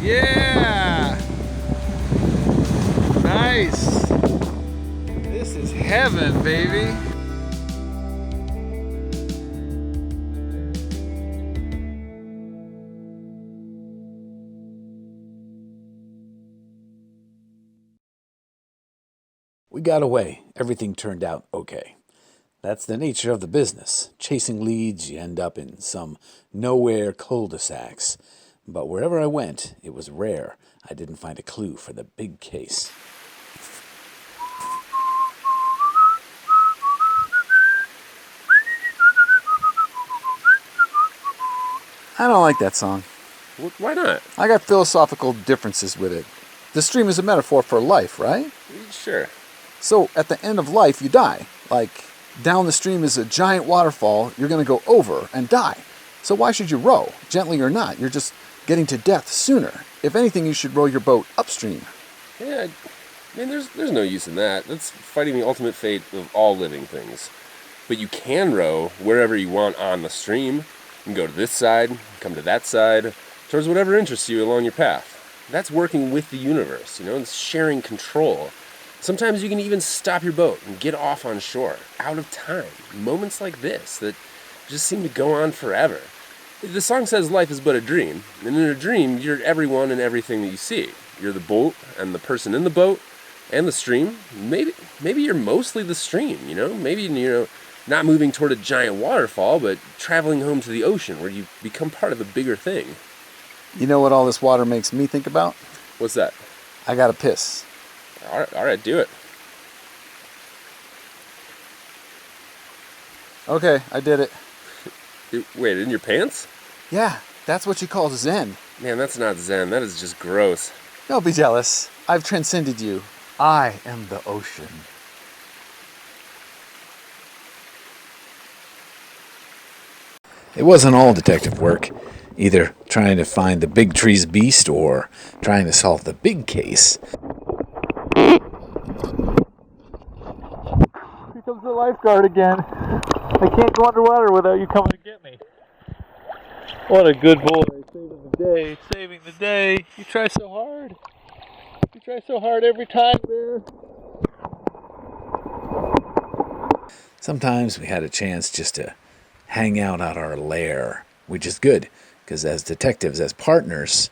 Yeah! Nice! This is heaven, baby! We got away. Everything turned out okay. That's the nature of the business. Chasing leads, you end up in some nowhere cul-de-sacs. But wherever I went, it was rare I didn't find a clue for the big case. I don't like that song. Why not? I got philosophical differences with it. The stream is a metaphor for life, right? Sure. So, at the end of life, you die. Like, down the stream is a giant waterfall you're going to go over and die. So why should you row? Gently or not, you're just getting to death sooner. If anything, you should row your boat upstream. Yeah, I mean, there's no use in that. That's fighting the ultimate fate of all living things. But you can row wherever you want on the stream. You can go to this side, come to that side, towards whatever interests you along your path. That's working with the universe, it's sharing control. Sometimes you can even stop your boat and get off on shore, out of time. Moments like this that just seem to go on forever. The song says life is but a dream, and in a dream, you're everyone and everything that you see. You're the boat and the person in the boat and the stream. Maybe you're mostly the stream, Maybe, not moving toward a giant waterfall, but traveling home to the ocean where you become part of a bigger thing. You know what all this water makes me think about? What's that? I gotta piss. All right, do it. Okay, I did it. Wait, in your pants? Yeah, that's what you call Zen. Man, that's not Zen. That is just gross. Don't be jealous. I've transcended you. I am the ocean. It wasn't all detective work, either trying to find the big tree's beast or trying to solve the big case. Here comes the lifeguard again. I can't go underwater without you coming to get me. What a good boy, saving the day. You try so hard. You try so hard every time, Bear. Sometimes we had a chance just to hang out at our lair, which is good, because as detectives, as partners,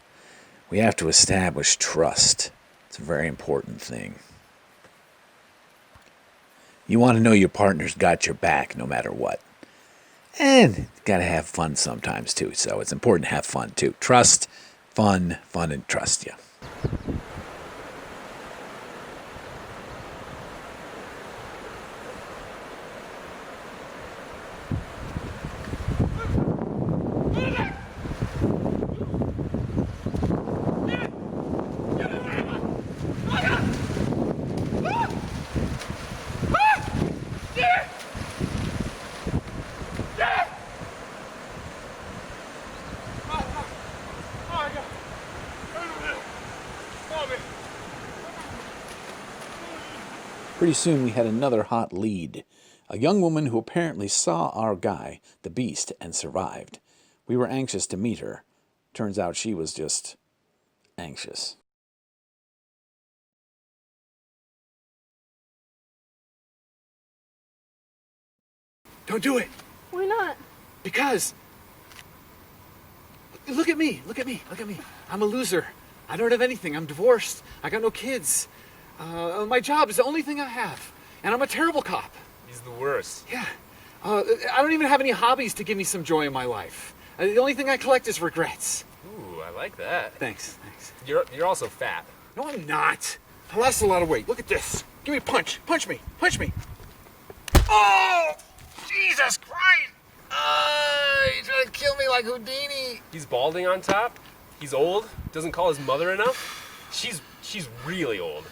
we have to establish trust. It's a very important thing. You want to know your partner's got your back no matter what. And gotta have fun sometimes too, so it's important to have fun too. Trust, fun, and trust you. Pretty soon we had another hot lead. A young woman who apparently saw our guy, the beast, and survived. We were anxious to meet her. Turns out she was just anxious. Don't do it. Why not? Because. Look at me. I'm a loser. I don't have anything. I'm divorced. I got no kids. My job is the only thing I have. And I'm a terrible cop. He's the worst. Yeah. I don't even have any hobbies to give me some joy in my life. The only thing I collect is regrets. Ooh, I like that. Thanks. You're also fat. No, I'm not. I lost a lot of weight. Look at this. Give me a punch. Punch me. Oh! Jesus Christ! You're trying to kill me like Houdini. He's balding on top. He's old. Doesn't call his mother enough. She's really old.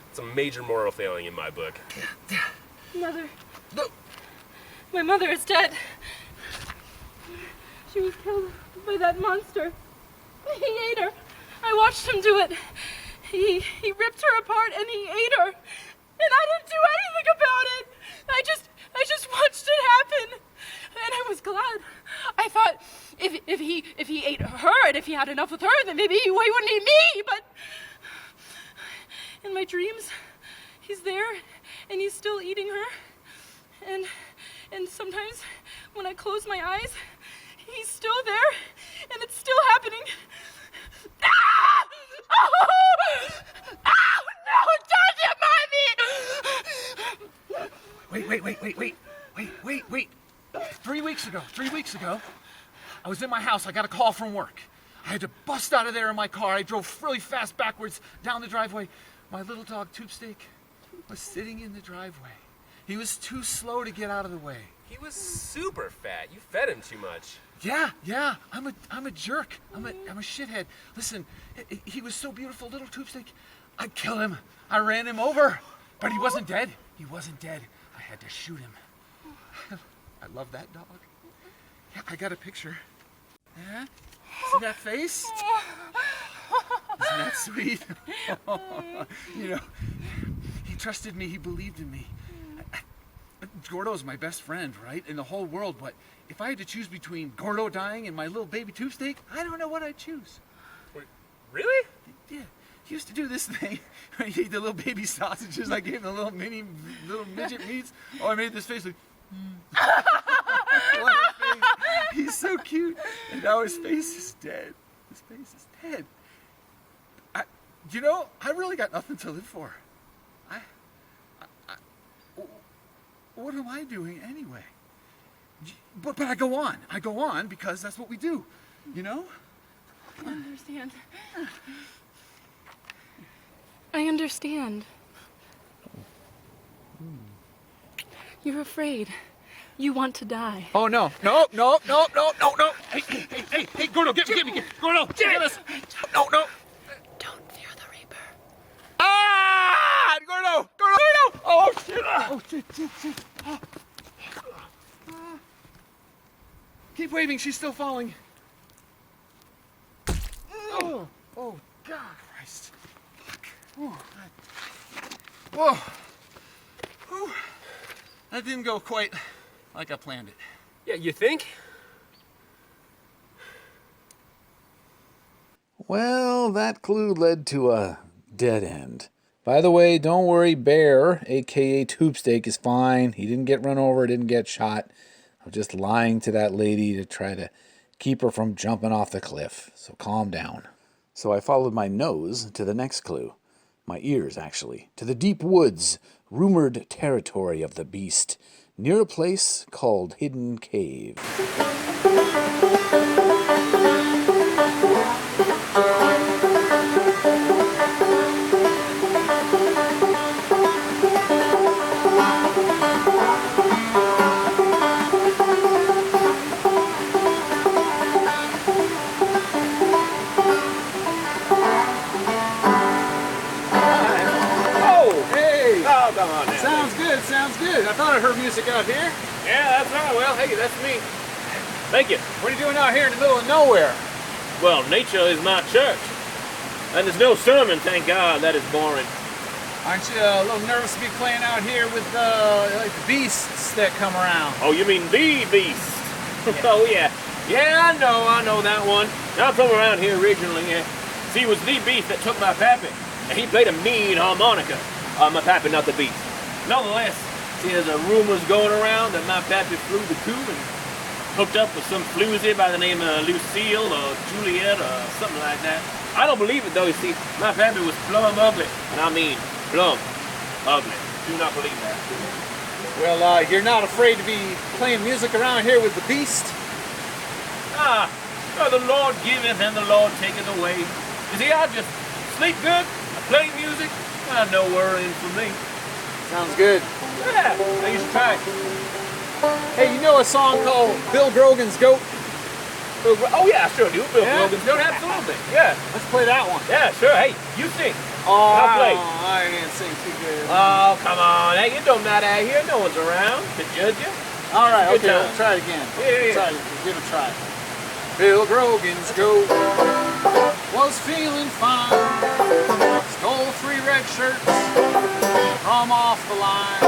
It's a major moral failing in my book. Mother. No. My mother is dead. She was killed by that monster. He ate her. I watched him do it. He ripped her apart and he ate her. And I didn't do anything about it. I just watched it happen. And I was glad. I thought if he ate her and if he had enough with her, then maybe he wouldn't eat me. But in my dreams, he's there and he's still eating her. And sometimes when I close my eyes, he's still there and it's still happening. Ah! Oh! Oh, no, Wait. 3 weeks ago, I was in my house. I got a call from work. I had to bust out of there in my car. I drove really fast backwards down the driveway. My little dog, Toopsteak, was sitting in the driveway. He was too slow to get out of the way. He was super fat. You fed him too much. Yeah. I'm a jerk. I'm a shithead. Listen, he was so beautiful, little Toopsteak. I'd kill him. I ran him over, but he wasn't dead. I had to shoot him. I love that dog. Yeah, I got a picture. Yeah? See that face? Isn't that sweet? He trusted me. He believed in me. Gordo's my best friend, right, in the whole world, but if I had to choose between Gordo dying and my little baby tube steak, I don't know what I'd choose. Really? Yeah. He used to do this thing where he ate the little baby sausages. I gave him the little midget meats. Oh, I made this face like, What a face. He's so cute. And now his face is dead. His face is dead. I really got nothing to live for. What am I doing anyway? But I go on. I go on because that's what we do, you know? I understand. I understand. You're afraid. You want to die. Oh, no. No. Hey, Gordo, get me. Gordo, get us. No. Don't fear the Reaper. Ah! Gordo! Oh, shit. Oh, shit. Keep waving. She's still falling. Oh, God. Christ. Whoa. That didn't go quite like I planned it. Yeah, you think? Well, that clue led to a dead end. By the way, don't worry, Bear, aka Tube Steak, is fine. He didn't get run over, didn't get shot. I was just lying to that lady to try to keep her from jumping off the cliff. So calm down. So I followed my nose to the next clue. My ears, actually. To the deep woods, rumored territory of the beast, near a place called Hidden Cave. Sounds good. I thought I heard music out here. Yeah, that's right. Well, hey, that's me. Thank you. What are you doing out here in the middle of nowhere? Well, nature is my church. And there's no sermon, thank God. That is boring. Aren't you a little nervous to be playing out here with like the beasts that come around? Oh, you mean the beast? Oh, yeah. Yeah, I know that one. I'm from around here originally, yeah. See, it was the beast that took my pappy. And he played a mean harmonica. My pappy, not the beast. Nonetheless, see, there's rumors going around that my pappy flew the coop and hooked up with some floozy by the name of Lucille or Juliet or something like that. I don't believe it though, you see. My pappy was plumb ugly. And I mean, plumb ugly. Do not believe that. Well, you're not afraid to be playing music around here with the beast? The Lord giveth and the Lord taketh away. You see, I just sleep good, I play music, no worrying for me. Sounds good. Yeah, you should try it. Hey, you know a song called Bill Grogan's Goat? Oh yeah, sure do. Bill Grogan's Goat, absolutely. Yeah. Let's play that one. Yeah, sure. Hey, you sing. Oh, I'll play. I can't sing too good. Oh, come on. Hey, it don't matter out here. No one's around to judge you. All right, okay, we'll try it again. Yeah. Give it a try. Bill Grogan's Goat was feeling fine. Stole 3 red shirts from off the line.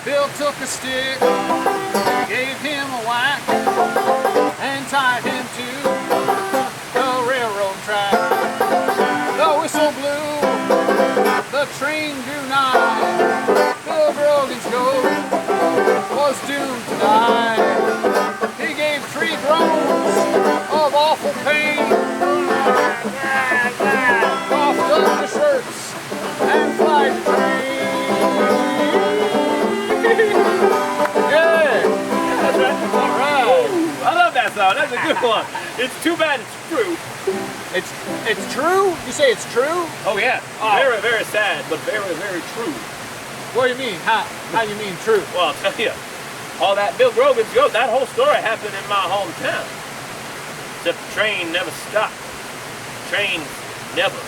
Bill took a stick, gave him a whack, and tied him to the railroad track. The whistle blew, the train drew nigh. Bill Grogan's Goat was doomed to die. He gave 3 groans of awful pain. Coughed up the shirts and flied the train. Yeah, that's right. All right. Ooh, I love that song. That's a good one. It's too bad it's true. It's true? You say it's true? Oh yeah. Oh. Very, very sad, but very, very true. What do you mean? How do you mean true? Well, I'll tell you. All that Bill Grogan's Goat, that whole story happened in my hometown. Except the train never stopped. Train never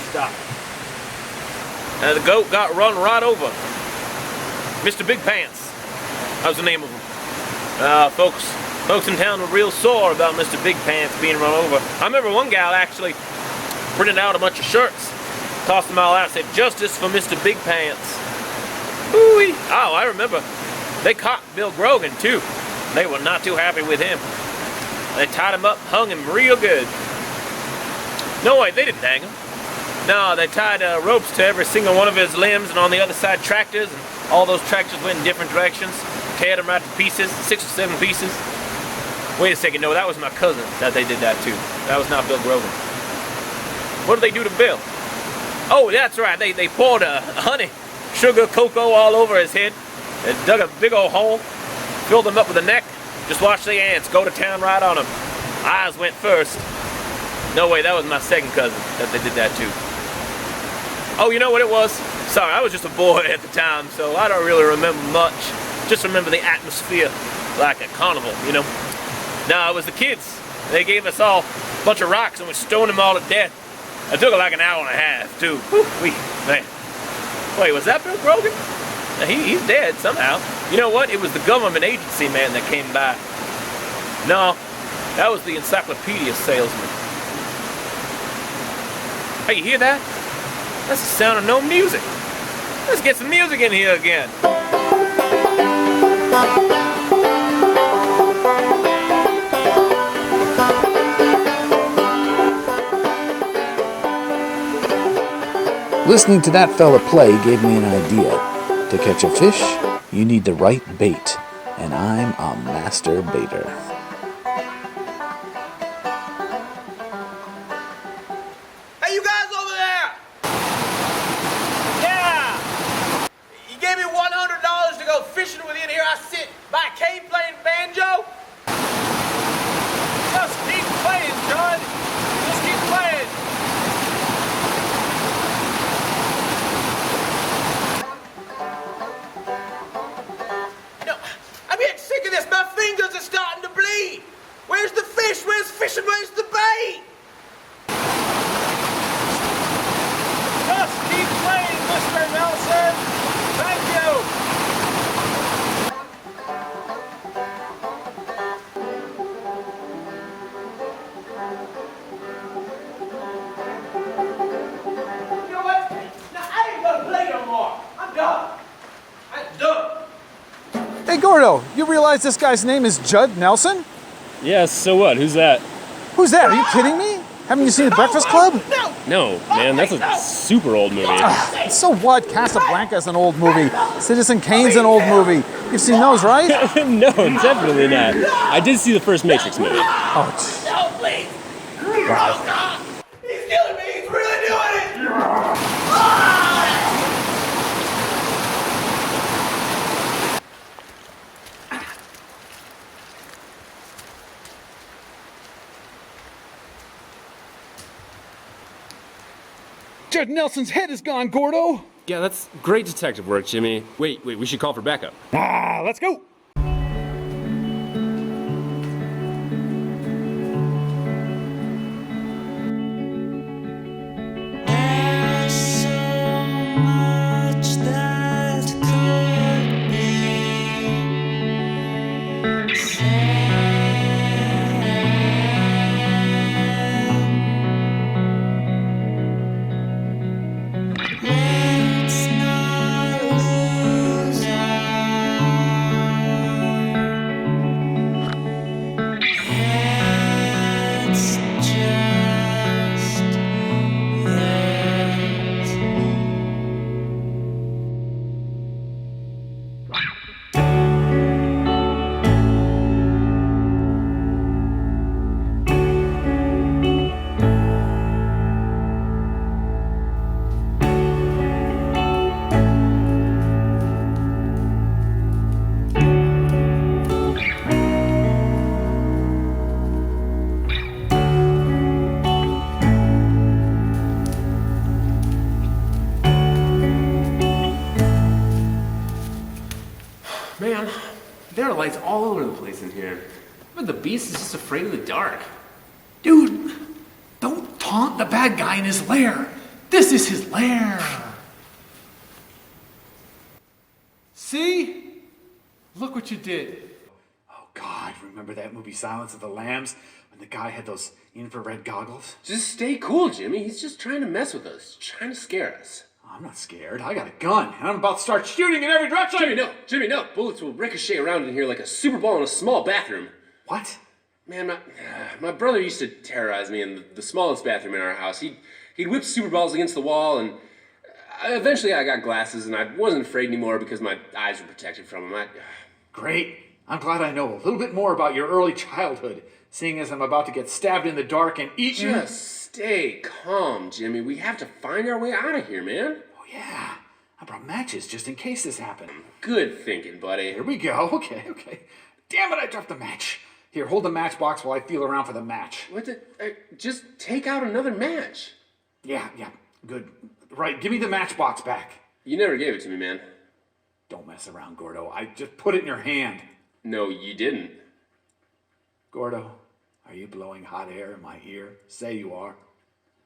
stopped. And the goat got run right over. Mr. Big Pants. That was the name of him. Folks in town were real sore about Mr. Big Pants being run over. I remember one gal actually printed out a bunch of shirts, tossed them all out, said, "Justice for Mr. Big Pants." Ooh-wee. Oh, I remember. They caught Bill Grogan, too. They were not too happy with him. They tied him up, hung him real good. No, wait, they didn't hang him. No, they tied ropes to every single one of his limbs, and on the other side, tractors, and all those tractors went in different directions. Teared him right to pieces, 6 or 7 pieces. Wait a second, no, that was my cousin that they did that to. That was not Bill Grogan. What did they do to Bill? Oh, that's right, they poured honey, sugar, cocoa all over his head. They dug a big old hole, filled him up with a neck. Just watch the ants go to town right on him. Eyes went first. No way, that was my second cousin that they did that to. Oh, you know what it was? Sorry, I was just a boy at the time, so I don't really remember much. Just remember the atmosphere, like a carnival, you know? No, it was the kids. They gave us all a bunch of rocks and we stoned them all to death. It took like an hour and a half, too. Whew, man. Wait, was that Bill Grogan? He's dead somehow. You know what? It was the government agency man that came by. No, that was the encyclopedia salesman. Hey, you hear that? That's the sound of no music. Let's get some music in here again. Listening to that fella play gave me an idea. To catch a fish, you need the right bait, and I'm a master baiter. Hey, you guys over there! Yeah! You gave me $100 to go fishing with you, and here I sit by a cave playing banjo? Just keep playing, John. Just keep playing. No, I'm getting sick of this. My fingers are starting to bleed. Where's the fish? Where's fish and where's the bait? Just keep playing, Mr. Nelson. Thank you. You know what? Now, I ain't gonna play no more. I'm done. I'm done. Hey, Gordo, you realize this guy's name is Judd Nelson? Yeah, so what? Who's that? Who's that? Are you kidding me? Haven't you seen The Breakfast Club? No, man, that's a super old movie. So what? Casablanca's an old movie. Citizen Kane's an old movie. You've seen those, right? No, definitely not. I did see the first Matrix movie. Oh, No, please. Stop. He's killing me. He's really doing it. Judd Nelson's head is gone, Gordo. Yeah, that's great detective work, Jimmy. Wait, we should call for backup. Let's go. Man, there are lights all over the place in here. But the beast is just afraid of the dark. Dude, don't taunt the bad guy in his lair. This is his lair. See? Look what you did. Oh, God, remember that movie Silence of the Lambs when the guy had those infrared goggles? Just stay cool, Jimmy. He's just trying to mess with us, trying to scare us. I'm not scared. I got a gun, and I'm about to start shooting in every direction. Jimmy, no. Bullets will ricochet around in here like a Super Bowl in a small bathroom. What? Man, my brother used to terrorize me in the smallest bathroom in our house. He'd whip Super Balls against the wall, and eventually I got glasses, and I wasn't afraid anymore because my eyes were protected from him. Great. I'm glad I know a little bit more about your early childhood, seeing as I'm about to get stabbed in the dark and eaten. Just stay calm, Jimmy. We have to find our way out of here, man. Oh, yeah. I brought matches just in case this happened. Good thinking, buddy. Here we go. Okay. Damn it, I dropped the match. Here, hold the matchbox while I feel around for the match. What the... just take out another match. Yeah, good. Right, give me the matchbox back. You never gave it to me, man. Don't mess around, Gordo. I just put it in your hand. No, you didn't. Gordo, are you blowing hot air in my ear? Say you are.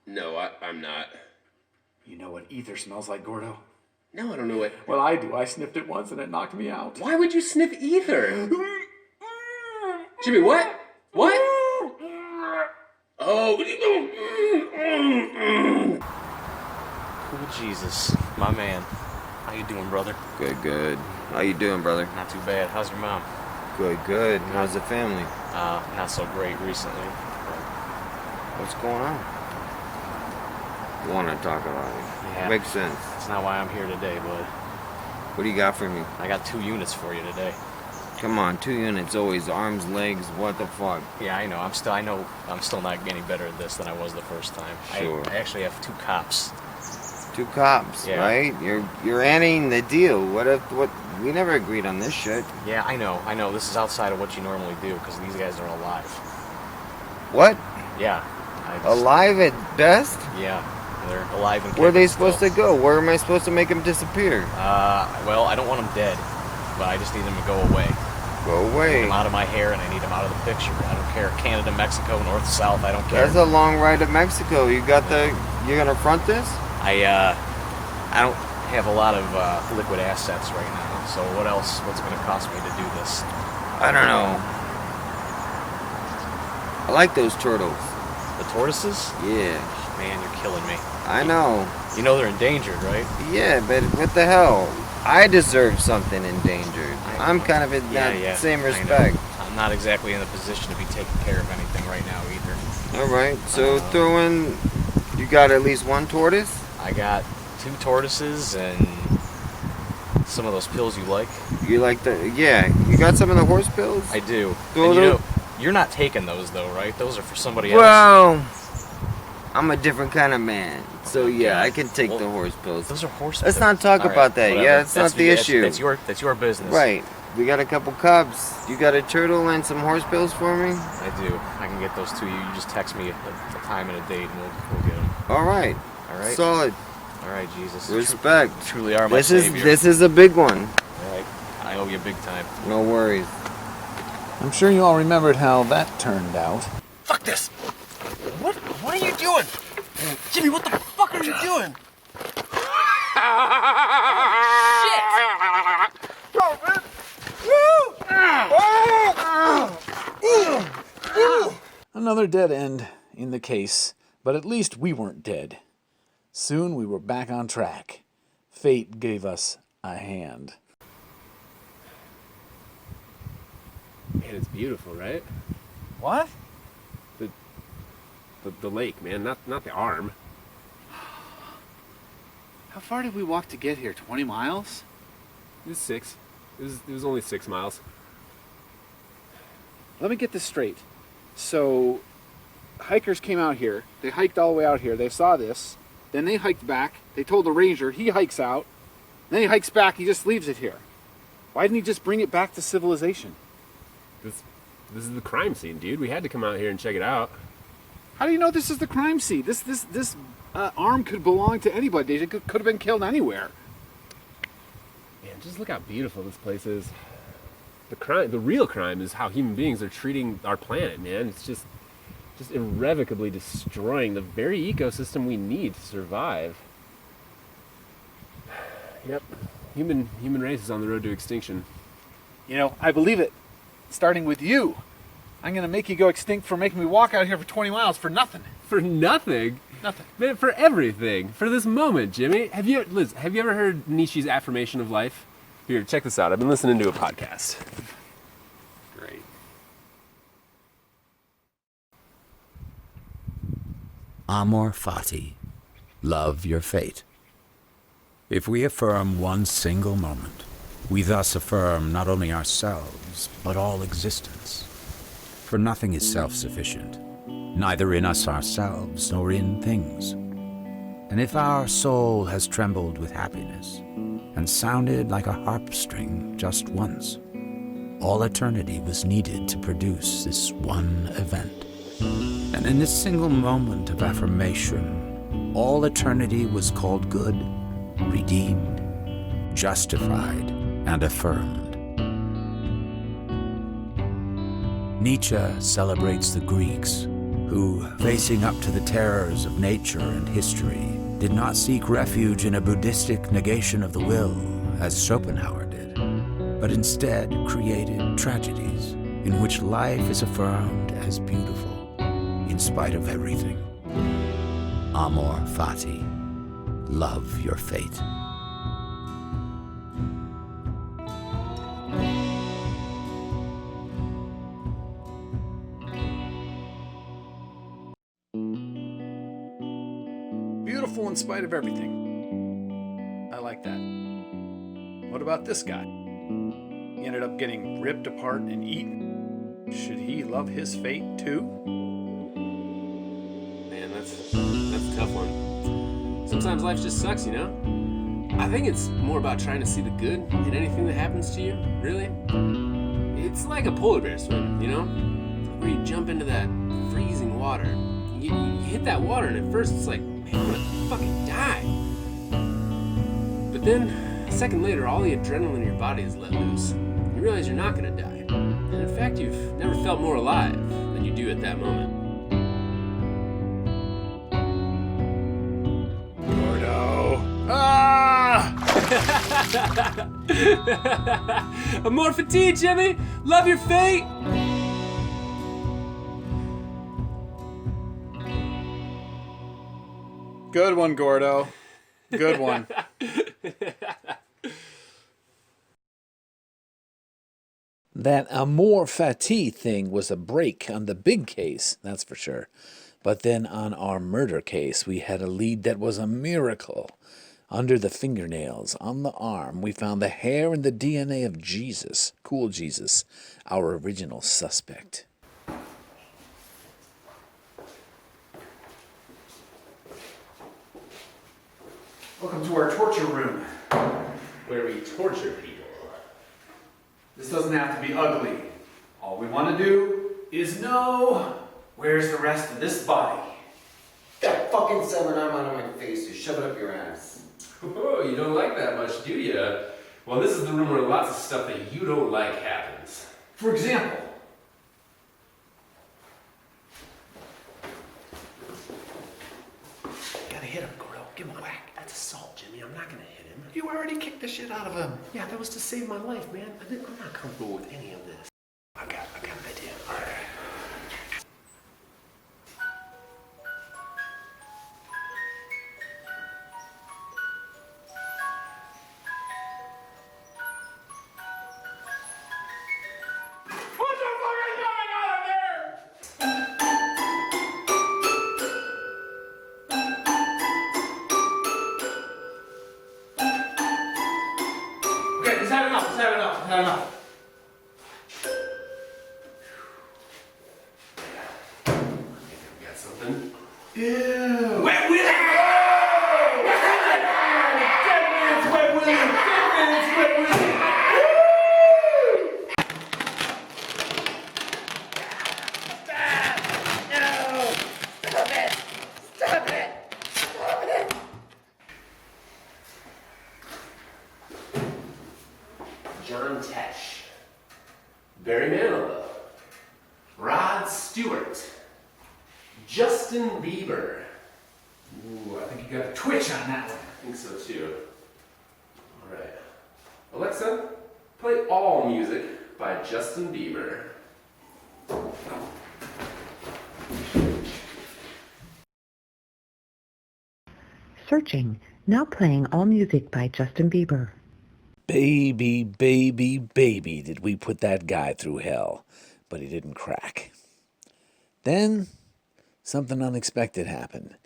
No, I'm not. You know what ether smells like, Gordo? No, I don't know what... Well, I do. I sniffed it once and it knocked me out. Why would you sniff ether? Jimmy, what? What? Oh, what are you doing? Cool Jesus, my man. How you doing, brother? Good. How you doing, brother? Not too bad. How's your mom? Good. How's the family? Not so great recently. What's going on? You want to talk about it? Yeah. Makes sense. That's not why I'm here today, bud. What do you got for me? I got 2 units for you today. Come on, 2 units, always arms, legs, what the fuck? Yeah, I know. I'm still not getting better at this than I was the first time. Sure. I actually have 2 cops. 2 cops, Yeah. right? You're anteing the deal. What we never agreed on this shit. Yeah, I know. This is outside of what you normally do because these guys are alive. What? Yeah. Alive at best? Yeah, they're alive and Where are they kicking supposed still. to go? Where am I supposed to make them disappear? Well, I don't want them dead, but I just need them to go away. Go I need away. them out of my hair and I need them out of the picture. I don't care. Canada, Mexico, North, South, I don't care. That's a long ride to Mexico. You're gonna front this? I don't have a lot of liquid assets right now, so what's it going to cost me to do this? I don't know. I like those turtles. The tortoises? Yeah. Man, you're killing me. I know. You know they're endangered, right? Yeah, but what the hell? I deserve something endangered. I'm kind of in that same I know. respect. I'm not exactly in the position to be taking care of anything right now either. Alright, so throw in... You got at least 1 tortoise? I got 2 tortoises and some of those pills you like. You like the... Yeah, you got some of the horse pills? I do. Throw And you those- know, you're not taking those though, right? Those are for somebody else. Well, I'm a different kind of man. So yeah, I can take Well, the horse pills. Those are horse Let's pills. not talk All right, about that. whatever. Yeah, it's not the issue. That's your business. Right. We got a couple cubs. You got a turtle and some horse pills for me? I do. I can get those to you. You just text me a time and a date, and we'll get them. All right. All right. Solid. All right, Jesus. Respect. Truly are my This savior. is a big one. All right. I owe you big time. No worries. I'm sure you all remembered how that turned out. Fuck this! What are you doing? Jimmy, what the fuck are you doing? Another dead end in the case, but at least we weren't dead. Soon we were back on track. Fate gave us a hand. Man, it's beautiful, right? What? The lake, man, not the arm. How far did we walk to get here? 20 miles? It was 6. It was only 6 miles. Let me get this straight. So, hikers came out here. They hiked all the way out here. They saw this. Then they hiked back. They told the ranger. He hikes out. Then he hikes back. He just leaves it here. Why didn't he just bring it back to civilization? This is the crime scene, dude. We had to come out here and check it out. How do you know this is the crime scene? This arm could belong to anybody. It could have been killed anywhere. Man, just look how beautiful this place is. The real crime is how human beings are treating our planet, man. It's just irrevocably destroying the very ecosystem we need to survive. Yep, human race is on the road to extinction. You know, I believe it. Starting with you. I'm going to make you go extinct for making me walk out here for 20 miles for nothing. For nothing? Nothing. Man, for everything. For this moment, Jimmy. Liz, have you ever heard Nietzsche's affirmation of life? Here, check this out. I've been listening to a podcast. Great. Amor fati, love your fate. If we affirm one single moment, we thus affirm not only ourselves, but all existence. For nothing is self-sufficient, neither in us ourselves nor in things. And if our soul has trembled with happiness and sounded like a harp string just once, all eternity was needed to produce this one event. And in this single moment of affirmation, all eternity was called good, redeemed, justified, and affirmed. Nietzsche celebrates the Greeks, who, facing up to the terrors of nature and history, did not seek refuge in a Buddhistic negation of the will, as Schopenhauer did, but instead created tragedies in which life is affirmed as beautiful, in spite of everything. Amor fati, love your fate. Beautiful in spite of everything. I like that. What about this guy? He ended up getting ripped apart and eaten. Should he love his fate too? Man, that's a tough one. Sometimes life just sucks, you know? I think it's more about trying to see the good in anything that happens to you, really. It's like a polar bear swim, you know? Where you jump into that freezing water. You hit that water and at first it's like, man, I'm gonna fucking die. But then, a second later, all the adrenaline in your body is let loose. You realize you're not gonna die. And in fact, you've never felt more alive than you do at that moment. Gordo. Ah! Amor fati, Jimmy! Love your fate! Good one, Gordo. Good one. That amor fati thing was a break on the big case, that's for sure. But then on our murder case, we had a lead that was a miracle. Under the fingernails, on the arm, we found the hair and the DNA of Jesus, cool Jesus, our original suspect. Welcome to our torture room. Where we torture people. This doesn't have to be ugly. All we want to do is know where's the rest of this body. That fucking severed arm out of my face, just shove it up your ass. Oh, you don't like that much, do you? Well, this is the room where lots of stuff that you don't like happens. For example, Gotta hit him, Gordo. Give him a whack. That's assault, Jimmy. I'm not gonna hit him. You already kicked the shit out of him. Yeah, that was to save my life, man. I'm not comfortable with any of this. I got an idea. All right. Okay, just had enough. Got something? Ew. Wet Willie! John Tesh, Barry Manilow, Rod Stewart, Justin Bieber. ooh, I think you got a twitch on that one. I think so too. All right. Alexa, play all music by Justin Bieber. Searching, now playing all music by Justin Bieber. Baby, baby, baby, did we put that guy through hell. But he didn't crack. Then, something unexpected happened.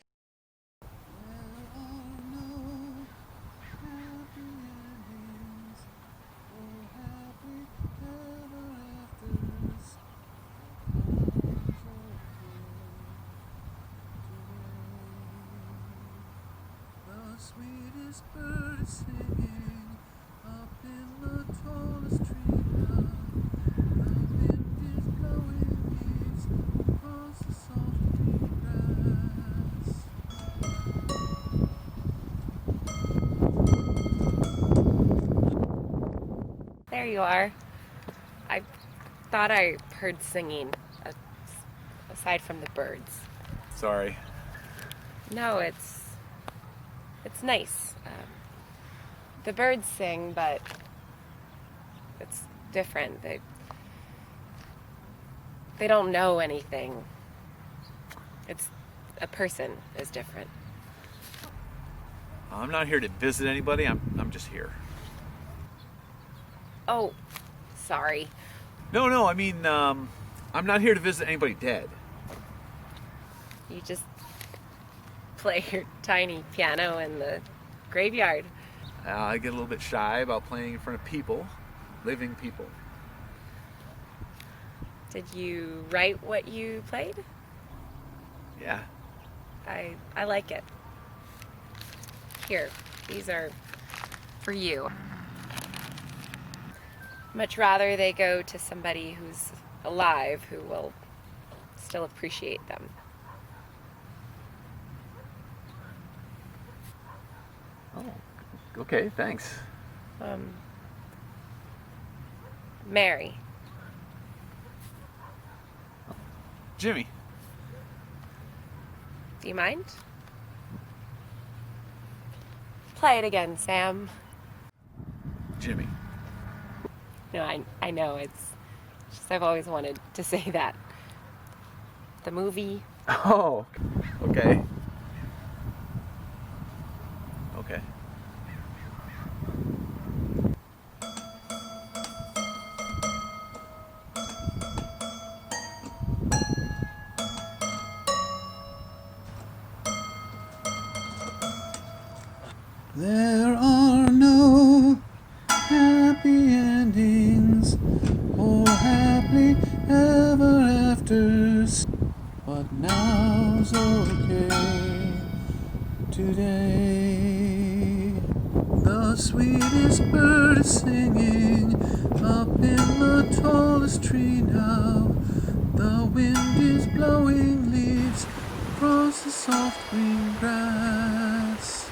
Sweetest bird singing up in the tallest tree now. The wind is blowing leaves across the soft green grass. There you are. I thought I heard singing, aside from the birds. Sorry. No, it's nice. The birds sing, but it's different. They don't know anything. It's a person is different. I'm not here to visit anybody. I'm just here. Oh, sorry. No, I mean, I'm not here to visit anybody dead. You just play your tiny piano in the graveyard. I get a little bit shy about playing in front of people, living people. Did you write what you played? Yeah. I like it. Here, these are for you. Much rather they go to somebody who's alive who will still appreciate them. Oh, okay, thanks. Mary. Jimmy. Do you mind? Play it again, Sam. Jimmy. No, I know, it's just I've always wanted to say that. The movie. Oh, okay. Okay. There are no happy endings or happily ever afters, but now's okay today. The sweetest bird is singing up in the tallest tree now. The wind is blowing leaves across the soft green grass.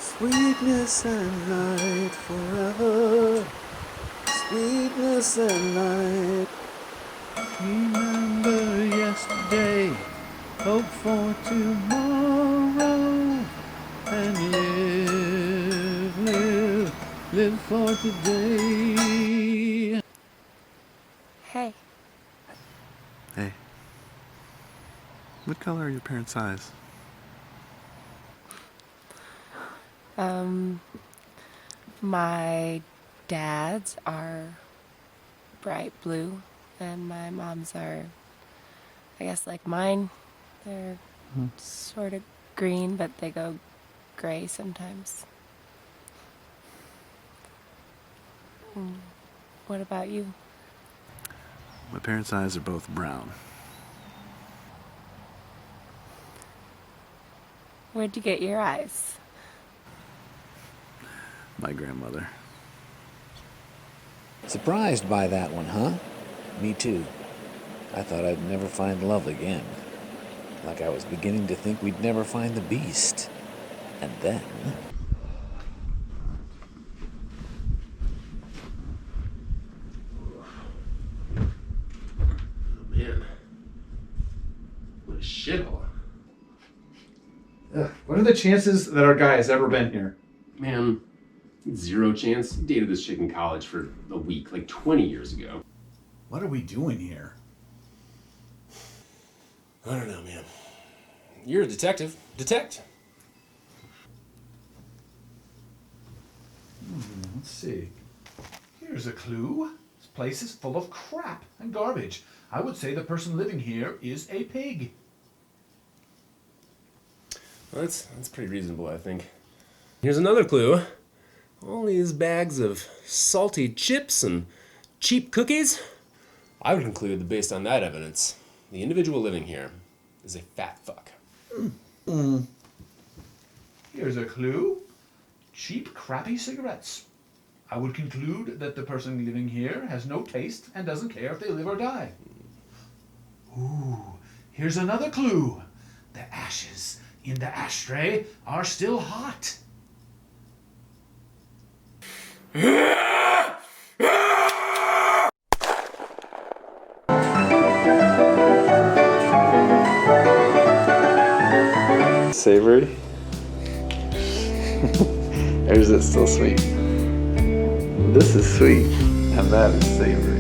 Sweetness and light forever. Sweetness and light. Remember yesterday. Hope for tomorrow. And live for today. Hey. Hey. What color are your parents' eyes? My dad's are bright blue, and my mom's are, I guess, like mine. They're sort of green, but they go gray sometimes. What about you? My parents' eyes are both brown. Where'd you get your eyes? My grandmother. Surprised by that one, huh? Me too. I thought I'd never find love again. Like I was beginning to think we'd never find the beast. And then... Man, what a shithole. What are the chances that our guy has ever been here? Man, zero chance. Dated this chick in college for a week, like 20 years ago. What are we doing here? I don't know, man. You're a detective. Detect. Let's see. Here's a clue. This place is full of crap and garbage. I would say the person living here is a pig. Well, that's pretty reasonable, I think. Here's another clue. All these bags of salty chips and cheap cookies. I would conclude that based on that evidence, the individual living here is a fat fuck. Here's a clue. Cheap, crappy cigarettes. I would conclude that the person living here has no taste and doesn't care if they live or die. Ooh, here's another clue. The ashes in the ashtray are still hot. Savory? Or is it still sweet? This is sweet, and that is savory.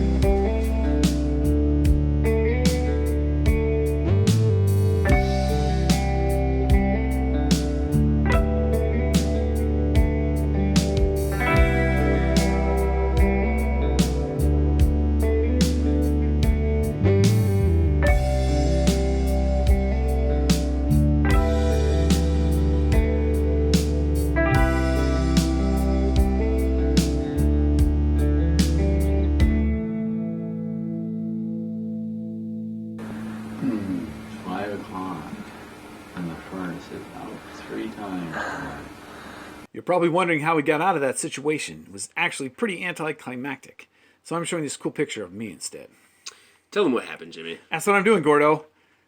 You're probably wondering how we got out of that situation. It was actually pretty anticlimactic. So I'm showing this cool picture of me instead. Tell them what happened, Jimmy. That's what I'm doing, Gordo.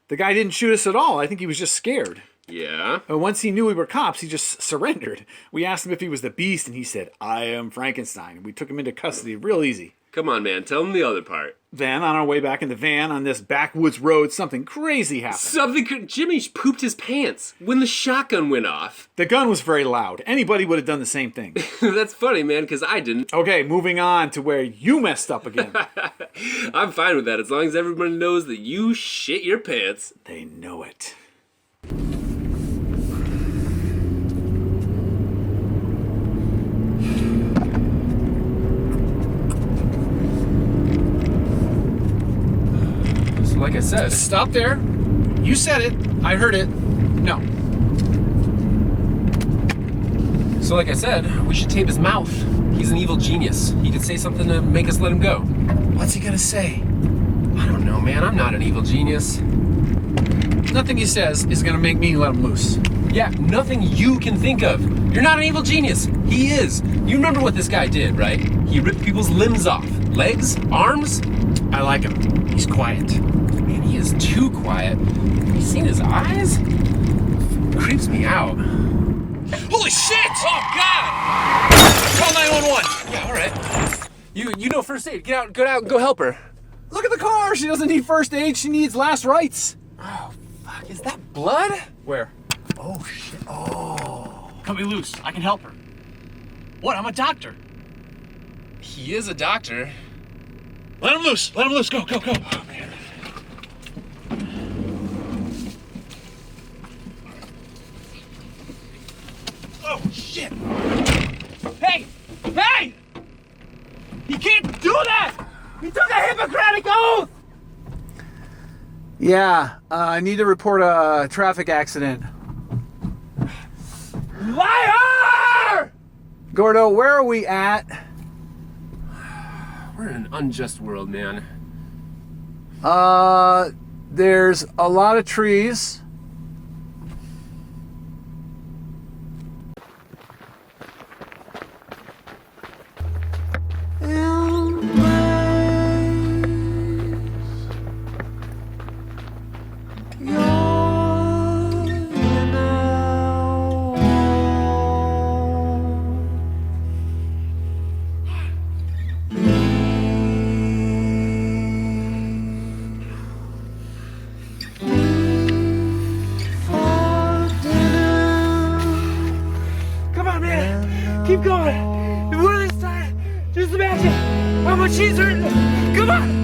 The guy didn't shoot us at all. I think he was just scared. Yeah? Once he knew we were cops, he just surrendered. We asked him if he was the Beast, and he said, I am Frankenstein. And we took him into custody real easy. Come on, man. Tell them the other part. Then, on our way back in the van on this backwoods road, something crazy happened. Jimmy pooped his pants when the shotgun went off. The gun was very loud. Anybody would have done the same thing. That's funny, man, because I didn't. Okay, moving on to where you messed up again. I'm fine with that as long as everybody knows that you shit your pants. They know it. Like I said. Stop there. You said it. I heard it. No. So like I said, we should tape his mouth. He's an evil genius. He could say something to make us let him go. What's he gonna say? I don't know, man. I'm not an evil genius. Nothing he says is gonna make me let him loose. Yeah, nothing you can think of. You're not an evil genius. He is. You remember what this guy did, right? He ripped people's limbs off. Legs? Arms? I like him. He's quiet. Man, he is too quiet. Have you seen his eyes? Creeps me out. Holy shit! Oh, God! Call 911. Yeah, all right. You know first aid. Get out and go help her. Look at the car. She doesn't need first aid. She needs last rites. Oh, fuck. Is that blood? Where? Oh, shit. Oh. Cut me loose. I can help her. What? I'm a doctor. He is a doctor. Let him loose. Let him loose. Go, go, go. Oh, man. Oh, shit. Hey! Hey! You can't do that! You took a Hippocratic oath! Yeah, I need to report a traffic accident. Liar! Gordo, where are we at? We're in an unjust world, man. There's a lot of trees. Keep going. If one of this time, just imagine how much she's hurting. Come on.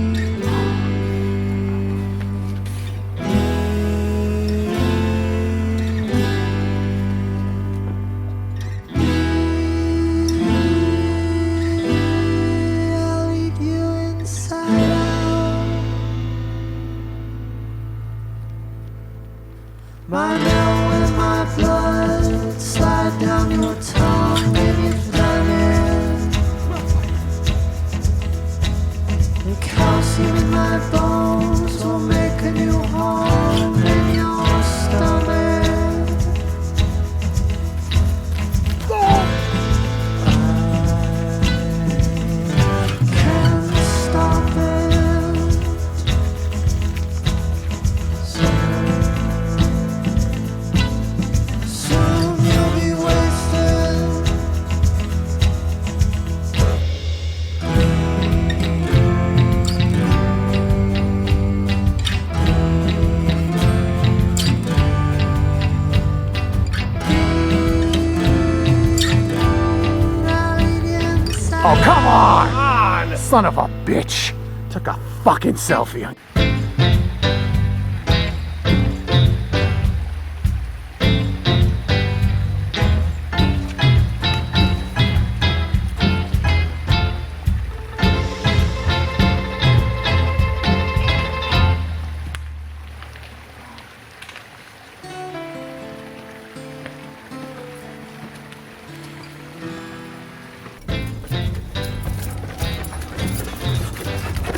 Oh, come on! Son of a bitch. Took a fucking selfie.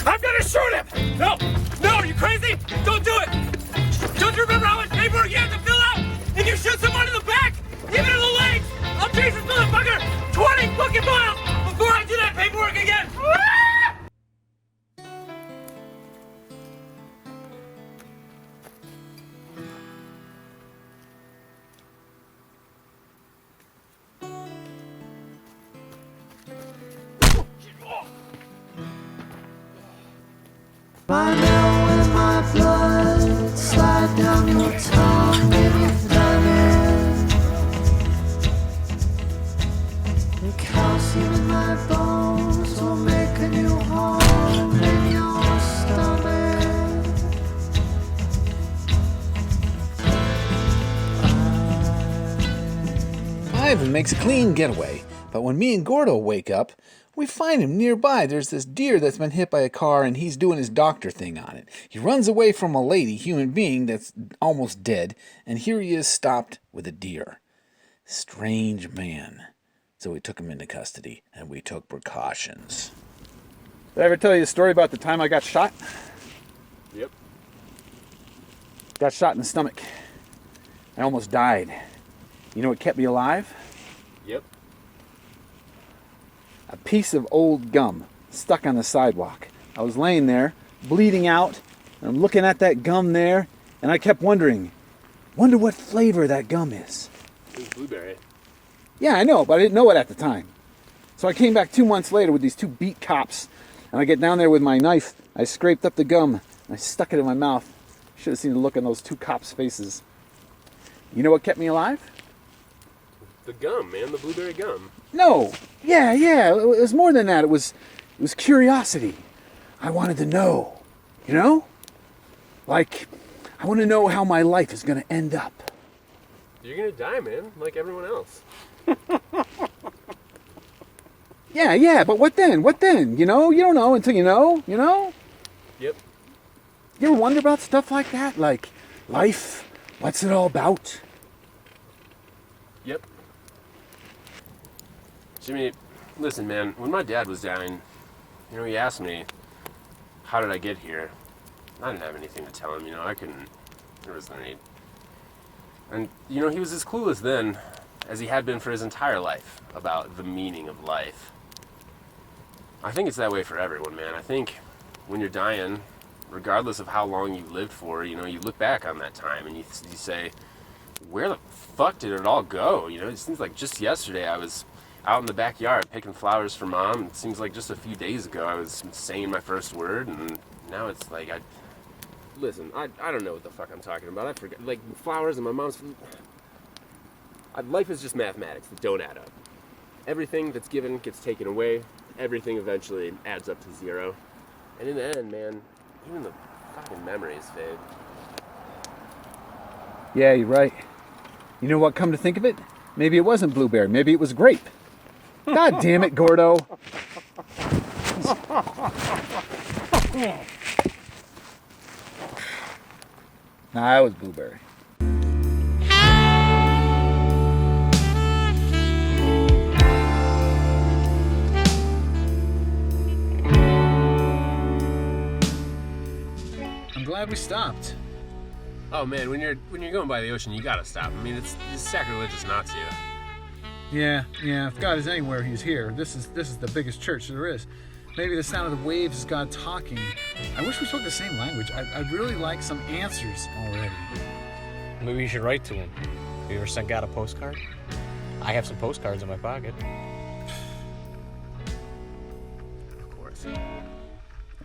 I'm gonna shoot him! No! No, are you crazy? Don't do it! Don't you remember how much paperwork you have to fill out if you shoot someone in the back? Even in the legs! I'll chase this motherfucker 20 fucking miles before I do that paperwork again! By now when my blood slide down your tongue beneath diamond, the calcium in my bones will make a new home in your stomach. Ivan makes a clean getaway, but when me and Gordo wake up, we find him nearby. There's this deer that's been hit by a car, and he's doing his doctor thing on it. He runs away from a lady, human being, that's almost dead, and here he is stopped with a deer. Strange man. So we took him into custody, and we took precautions. Did I ever tell you the story about the time I got shot? Yep. Got shot in the stomach. I almost died. You know what kept me alive? Yep. A piece of old gum stuck on the sidewalk. I was laying there, bleeding out, and I'm looking at that gum there, and I kept wondering, wonder what flavor that gum is. It was blueberry. Yeah, I know, but I didn't know it at the time. So I came back 2 months later with these 2 beat cops, and I get down there with my knife, I scraped up the gum, and I stuck it in my mouth. Should have seen the look on those 2 cops' faces. You know what kept me alive? The gum, man, the blueberry gum. No. Yeah. It was more than that. It was curiosity. I wanted to know. You know? Like, I want to know how my life is going to end up. You're gonna die, man, like everyone else. Yeah, but what then? What then? You know? You don't know until you know? Yep. You ever wonder about stuff like that? Like, life? What's it all about? Yep. Jimmy, listen, man, when my dad was dying, he asked me, how did I get here? I didn't have anything to tell him, I couldn't, there was no need. And, he was as clueless then as he had been for his entire life about the meaning of life. I think it's that way for everyone, man. I think when you're dying, regardless of how long you lived for, you look back on that time and you say, where the fuck did it all go? It seems like just yesterday I was out in the backyard picking flowers for Mom. It seems like just a few days ago I was saying my first word, and now it's like Listen, I don't know what the fuck I'm talking about. I forget. Like, flowers and my mom's... Life is just mathematics that don't add up. Everything that's given gets taken away. Everything eventually adds up to 0. And in the end, man, even the fucking memories fade. Yeah, you're right. You know what, come to think of it? Maybe it wasn't blueberry. Maybe it was grape. God damn it, Gordo. Nah, it was blueberry. I'm glad we stopped. Oh man, when you're going by the ocean, you gotta stop. I mean, it's sacrilegious not to. Yeah. If God is anywhere, He's here. This is the biggest church there is. Maybe the sound of the waves is God talking. I wish we spoke the same language. I'd really like some answers already. Maybe you should write to him. Have you ever sent God a postcard? I have some postcards in my pocket. Of course.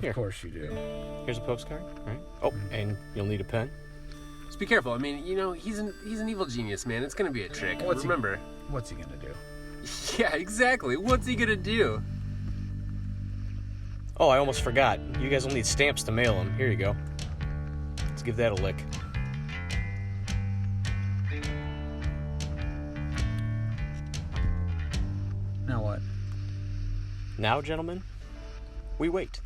Here. Of course you do. Here's a postcard, right? Oh, and you'll need a pen. Just be careful. I mean, he's an evil genius, man. It's gonna be a trick. Remember. What's he gonna do? Yeah, exactly. What's he gonna do? Oh, I almost forgot. You guys will need stamps to mail them. Here you go. Let's give that a lick. Now what? Now, gentlemen, we wait.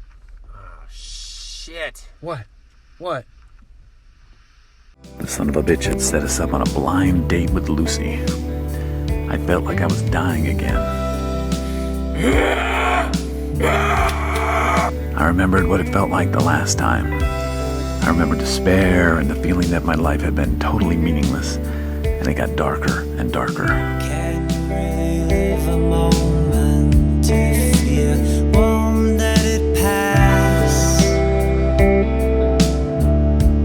Oh, shit. What? What? The son of a bitch had set us up on a blind date with Lucy. I felt like I was dying again. I remembered what it felt like the last time. I remembered despair and the feeling that my life had been totally meaningless, and it got darker and darker. Can you relive a moment if you won't let it pass?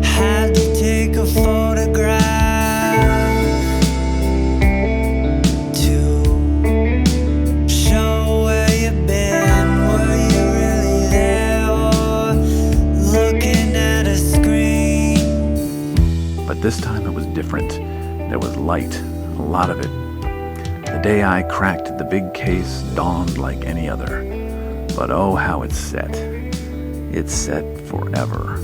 Had to take a photograph to show where you've been. Were you really there or looking at a screen? But this time it was different. There was light, a lot of it. The day I cracked the big case dawned like any other. But oh, how it's set. It's set forever.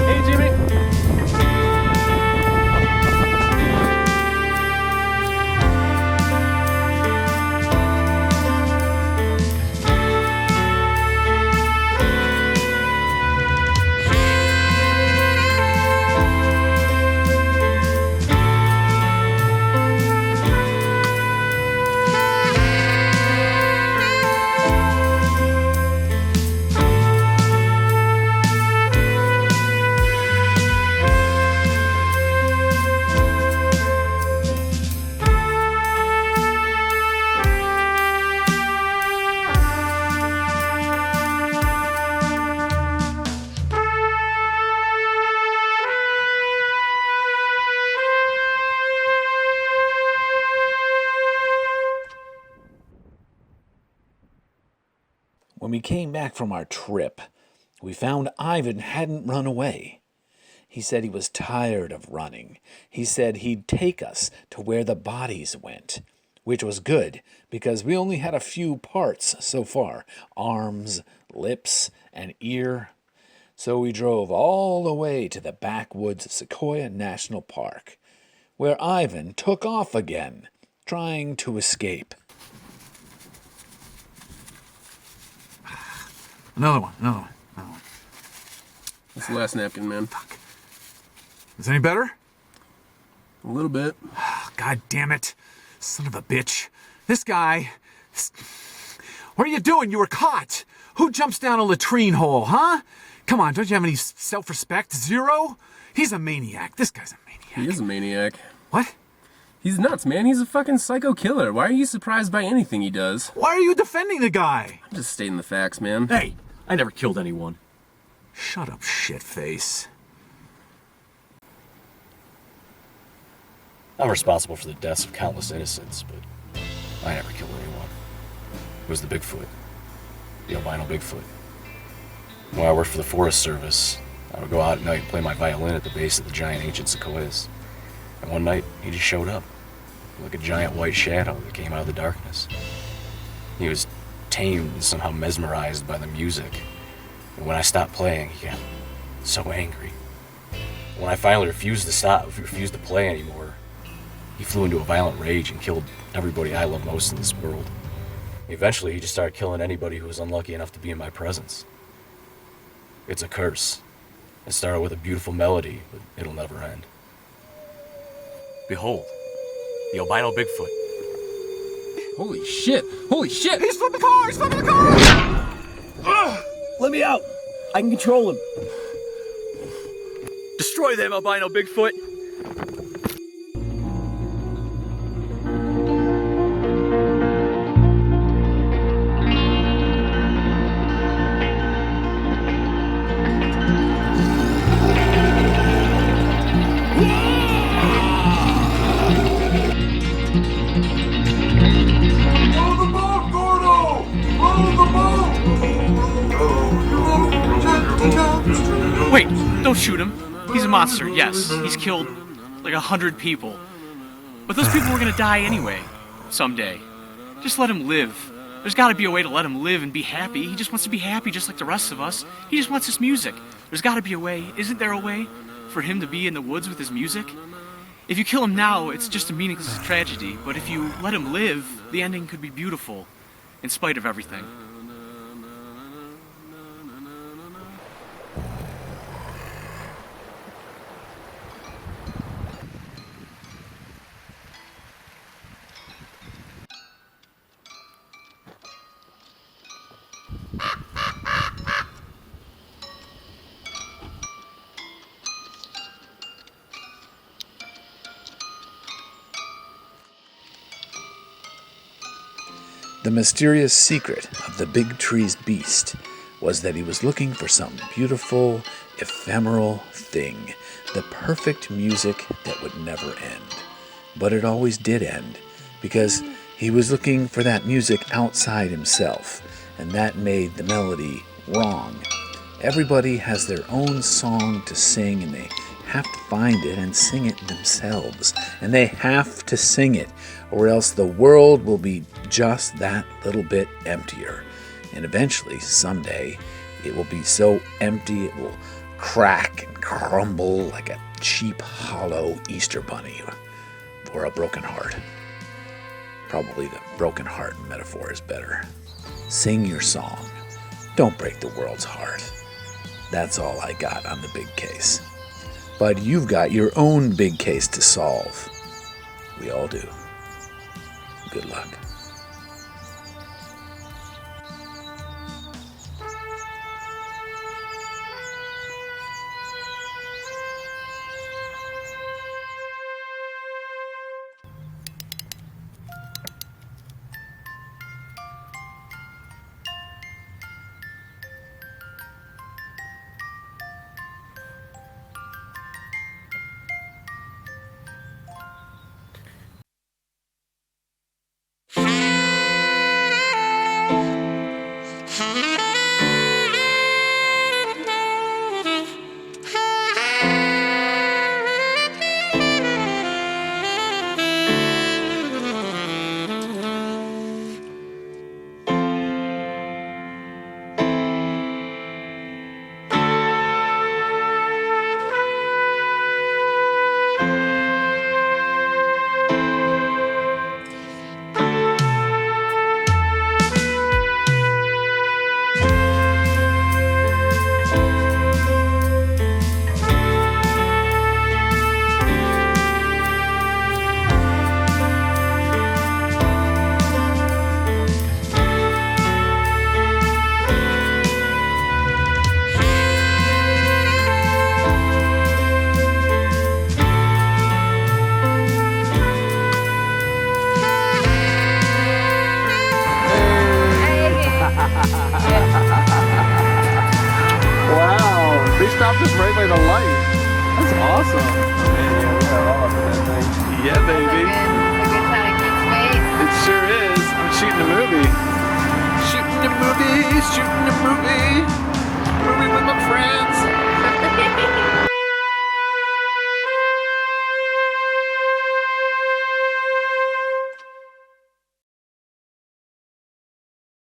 Hey, Jimmy. When we came back from our trip, we found Ivan hadn't run away. He said he was tired of running. He said he'd take us to where the bodies went, which was good because we only had a few parts so far, arms, lips, and ear. So we drove all the way to the backwoods of Sequoia National Park, where Ivan took off again, trying to escape. Another one. That's the last napkin, man. Is any better? A little bit. God damn it. Son of a bitch. This guy... What are you doing? You were caught. Who jumps down a latrine hole, huh? Come on, don't you have any self-respect? Zero? He's a maniac. This guy's a maniac. He is a maniac. What? He's nuts, man. He's a fucking psycho killer. Why are you surprised by anything he does? Why are you defending the guy? I'm just stating the facts, man. Hey, I never killed anyone. Shut up, shitface. I'm responsible for the deaths of countless innocents, but I never killed anyone. It was the Bigfoot. The albino Bigfoot. When I worked for the Forest Service, I would go out at night and play my violin at the base of the giant ancient sequoias. And one night, he just showed up, like a giant white shadow that came out of the darkness. He was tamed and somehow mesmerized by the music. And when I stopped playing, he got so angry. When I finally refused to play anymore, He flew into a violent rage and killed everybody I love most in this world. Eventually, he just started killing anybody who was unlucky enough to be in my presence. It's a curse. It started with a beautiful melody, but it'll never end. Behold, the albino Bigfoot. Holy shit! Holy shit! He's flipping the car! He's flipping the car! Let me out! I can control him. Destroy them, albino Bigfoot! Wait, don't shoot him. He's a monster, yes. He's killed like 100 people. But those people were gonna die anyway, someday. Just let him live. There's gotta be a way to let him live and be happy. He just wants to be happy just like the rest of us. He just wants his music. There's gotta be a way. Isn't there a way for him to be in the woods with his music? If you kill him now, it's just a meaningless tragedy. But if you let him live, the ending could be beautiful, in spite of everything. The mysterious secret of the big tree's beast was that he was looking for some beautiful, ephemeral thing, the perfect music that would never end. But it always did end, because he was looking for that music outside himself, and that made the melody wrong. Everybody has their own song to sing, and they have to find it and sing it themselves. And they have to sing it, or else the world will be just that little bit emptier. And eventually, someday, it will be so empty it will crack and crumble like a cheap, hollow Easter bunny or a broken heart. Probably the broken heart metaphor is better. Sing your song. Don't break the world's heart. That's all I got on the big case. But you've got your own big case to solve. We all do. Good luck. stopped us right by the light. That's awesome. Yeah, baby. It sure is. I'm shooting a movie. Shooting a movie, shooting a